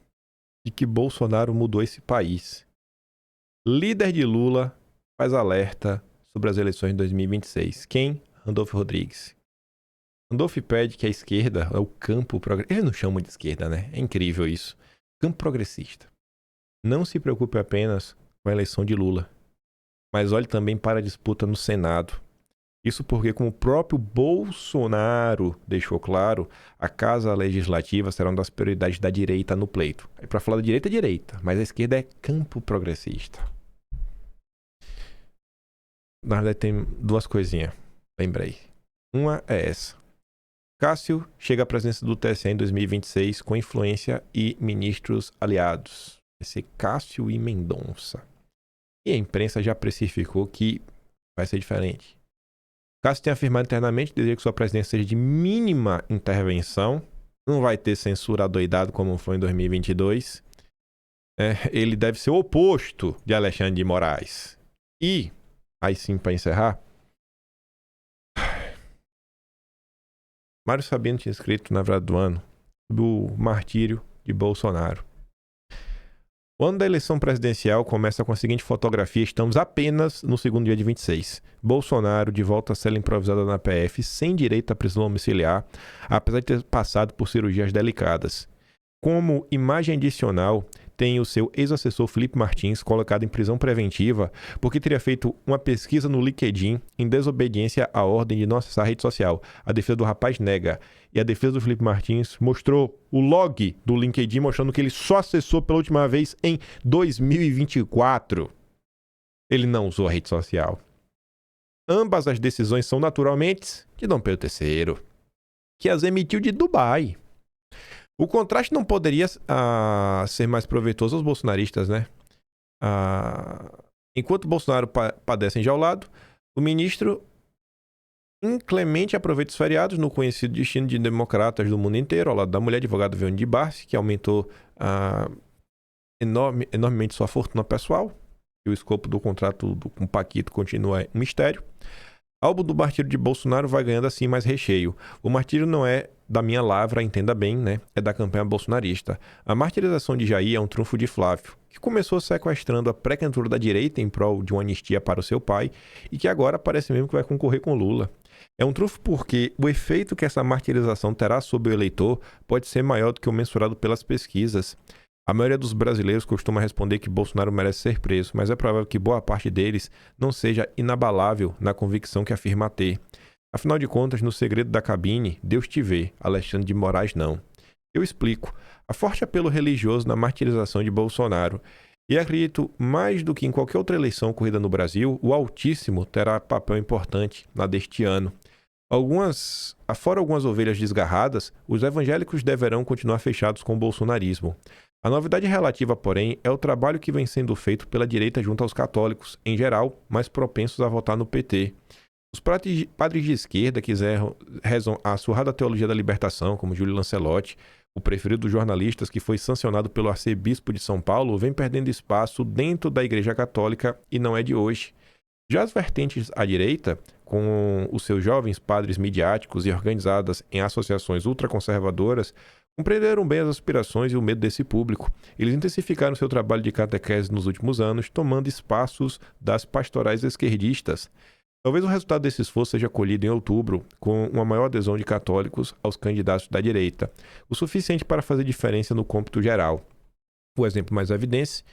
de que Bolsonaro mudou esse país. Líder de Lula faz alerta sobre as eleições de 2026. Quem? Randolfo Rodrigues. Randolph pede que a esquerda, o campo progressista, ele não chama de esquerda, né? É incrível isso. Campo progressista. Não se preocupe apenas com a eleição de Lula, mas olhe também para a disputa no Senado. Isso porque, como o próprio Bolsonaro deixou claro, a Casa Legislativa será uma das prioridades da direita no pleito. Aí, para falar da direita, é direita, mas a esquerda é campo progressista. Na verdade, tem duas coisinhas. Lembrei. Uma é essa. Cássio chega à presidência do TSE em 2026 com influência e ministros aliados. Vai ser Cássio e Mendonça. E a imprensa já precificou que vai ser diferente. Cássio tem afirmado internamente deseja que sua presidência seja de mínima intervenção. Não vai ter censura adoidado como foi em 2022. Ele deve ser o oposto de Alexandre de Moraes. E, aí sim, para encerrar, Mário Sabino tinha escrito na virada do ano sobre o martírio de Bolsonaro. O ano da eleição presidencial começa com a seguinte fotografia. Estamos apenas no segundo dia de 26. Bolsonaro de volta à cela improvisada na PF, sem direito à prisão domiciliar, apesar de ter passado por cirurgias delicadas. Como imagem adicional, tem o seu ex-assessor Felipe Martins colocado em prisão preventiva porque teria feito uma pesquisa no LinkedIn em desobediência à ordem de não acessar a rede social. A defesa do rapaz nega. E a defesa do Felipe Martins mostrou o log do LinkedIn mostrando que ele só acessou pela última vez em 2024. Ele não usou a rede social. Ambas as decisões são naturalmente de Dom Pedro III, que as emitiu de Dubai. O contraste não poderia ser mais proveitoso aos bolsonaristas, né? Enquanto Bolsonaro padece enjaulado, o ministro inclemente aproveita os feriados no conhecido destino de democratas do mundo inteiro, ao lado da mulher advogada Veone de Barsi, que aumentou enormemente sua fortuna pessoal, e o escopo do contrato com o Paquito continua um mistério. O álbum do martírio de Bolsonaro vai ganhando assim mais recheio. O martírio não é da minha lavra, entenda bem, né? É da campanha bolsonarista. A martirização de Jair é um trunfo de Flávio, que começou sequestrando a pré-candidatura da direita em prol de uma anistia para o seu pai e que agora parece mesmo que vai concorrer com Lula. É um trunfo porque o efeito que essa martirização terá sobre o eleitor pode ser maior do que o mensurado pelas pesquisas. A maioria dos brasileiros costuma responder que Bolsonaro merece ser preso, mas é provável que boa parte deles não seja inabalável na convicção que afirma ter. Afinal de contas, no segredo da cabine, Deus te vê, Alexandre de Moraes não. Eu explico. Há forte apelo religioso na martirização de Bolsonaro. E acredito, mais do que em qualquer outra eleição ocorrida no Brasil, o Altíssimo terá papel importante na deste ano. Fora algumas ovelhas desgarradas, os evangélicos deverão continuar fechados com o bolsonarismo. A novidade relativa, porém, é o trabalho que vem sendo feito pela direita junto aos católicos, em geral, mais propensos a votar no PT. Os padres de esquerda que rezam a surrada teologia da libertação, como Júlio Lancelotti, o preferido dos jornalistas que foi sancionado pelo arcebispo de São Paulo, vem perdendo espaço dentro da Igreja Católica e não é de hoje. Já as vertentes à direita, com os seus jovens padres midiáticos e organizadas em associações ultraconservadoras, compreenderam bem as aspirações e o medo desse público. Eles intensificaram seu trabalho de catequese nos últimos anos, tomando espaços das pastorais esquerdistas. Talvez o resultado desse esforço seja colhido em outubro, com uma maior adesão de católicos aos candidatos da direita, o suficiente para fazer diferença no cômputo geral. O exemplo mais evidente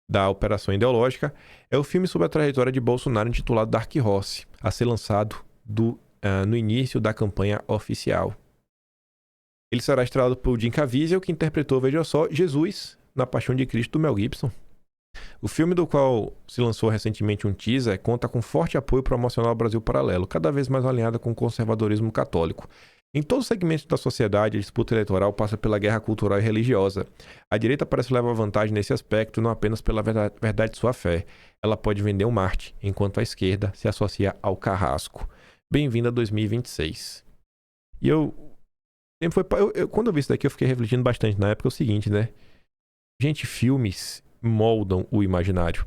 da operação ideológica é o filme sobre a trajetória de Bolsonaro intitulado Dark Horse, a ser lançado no início da campanha oficial. Ele será estrelado por Jim Caviezel, que interpretou, veja só, Jesus na Paixão de Cristo do Mel Gibson. O filme, do qual se lançou recentemente um teaser, conta com forte apoio promocional ao Brasil Paralelo, cada vez mais alinhada com o conservadorismo católico. Em todos os segmentos da sociedade, a disputa eleitoral passa pela guerra cultural e religiosa. A direita parece levar vantagem nesse aspecto, não apenas pela verdade de sua fé. Ela pode vender um Marte, enquanto a esquerda se associa ao carrasco. Bem-vindo a 2026. E quando eu vi isso daqui, eu fiquei refletindo bastante na época, é o seguinte, né? Gente, filmes moldam o imaginário.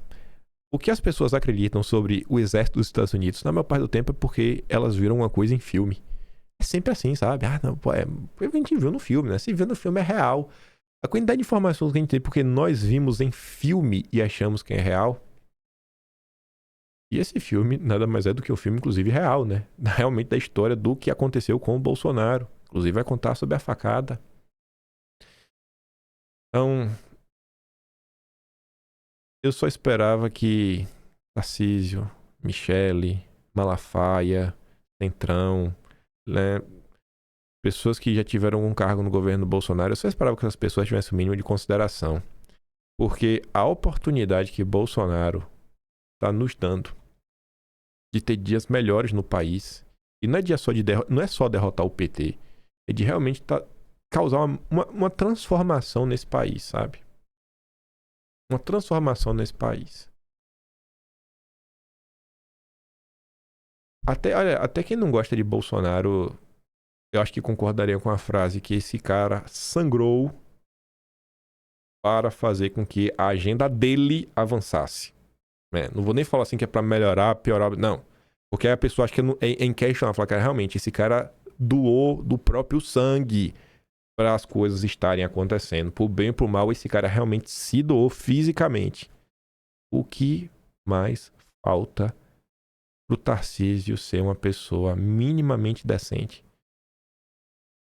O que as pessoas acreditam sobre o exército dos Estados Unidos, na maior parte do tempo, é porque elas viram uma coisa em filme. É sempre assim, sabe? Ah, não, a gente viu no filme, né? Se viu no filme é real. A quantidade de informações que a gente tem porque nós vimos em filme e achamos que é real. E esse filme nada mais é do que um filme, inclusive, real, né? Realmente da história do que aconteceu com o Bolsonaro. Inclusive vai contar sobre a facada. Então, eu só esperava que Tarcísio, Michele, Malafaia, Centrão, né, pessoas que já tiveram um cargo no governo Bolsonaro, eu só esperava que essas pessoas tivessem o mínimo de consideração. Porque a oportunidade que Bolsonaro está nos dando de ter dias melhores no país, e não é, não é só derrotar o PT, é de realmente causar uma transformação nesse país, sabe? Uma transformação nesse país. Até quem não gosta de Bolsonaro, eu acho que concordaria com a frase que esse cara sangrou para fazer com que a agenda dele avançasse. Não vou nem falar assim que é para melhorar, piorar, não. Porque aí a pessoa acha que é inquestionável. Falar, cara, realmente, esse cara doou do próprio sangue para as coisas estarem acontecendo. Por bem ou por mal, esse cara realmente se doou fisicamente. O que mais falta pro Tarcísio ser uma pessoa minimamente decente?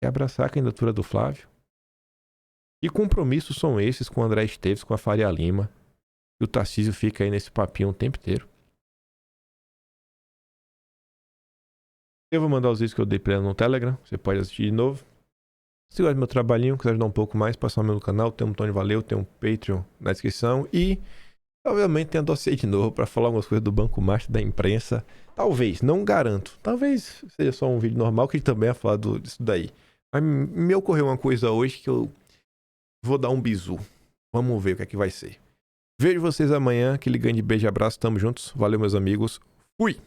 É abraçar a candidatura do Flávio? Que compromissos são esses com o André Esteves, com a Faria Lima? E o Tarcísio fica aí nesse papinho o tempo inteiro. Eu vou mandar os vídeos que eu dei pra ela no Telegram. Você pode assistir de novo. Se gosta do meu trabalhinho, quiser ajudar um pouco mais, passa no meu canal. Tem um Tony Valeu, tem um Patreon na descrição. E, obviamente, tem a dossiê de novo pra falar algumas coisas do Banco Master, da imprensa. Talvez, não garanto. Talvez seja só um vídeo normal que também é falar disso daí. Mas me ocorreu uma coisa hoje que eu vou dar um bizu. Vamos ver o que é que vai ser. Vejo vocês amanhã. Aquele grande beijo e abraço. Tamo juntos. Valeu, meus amigos. Fui!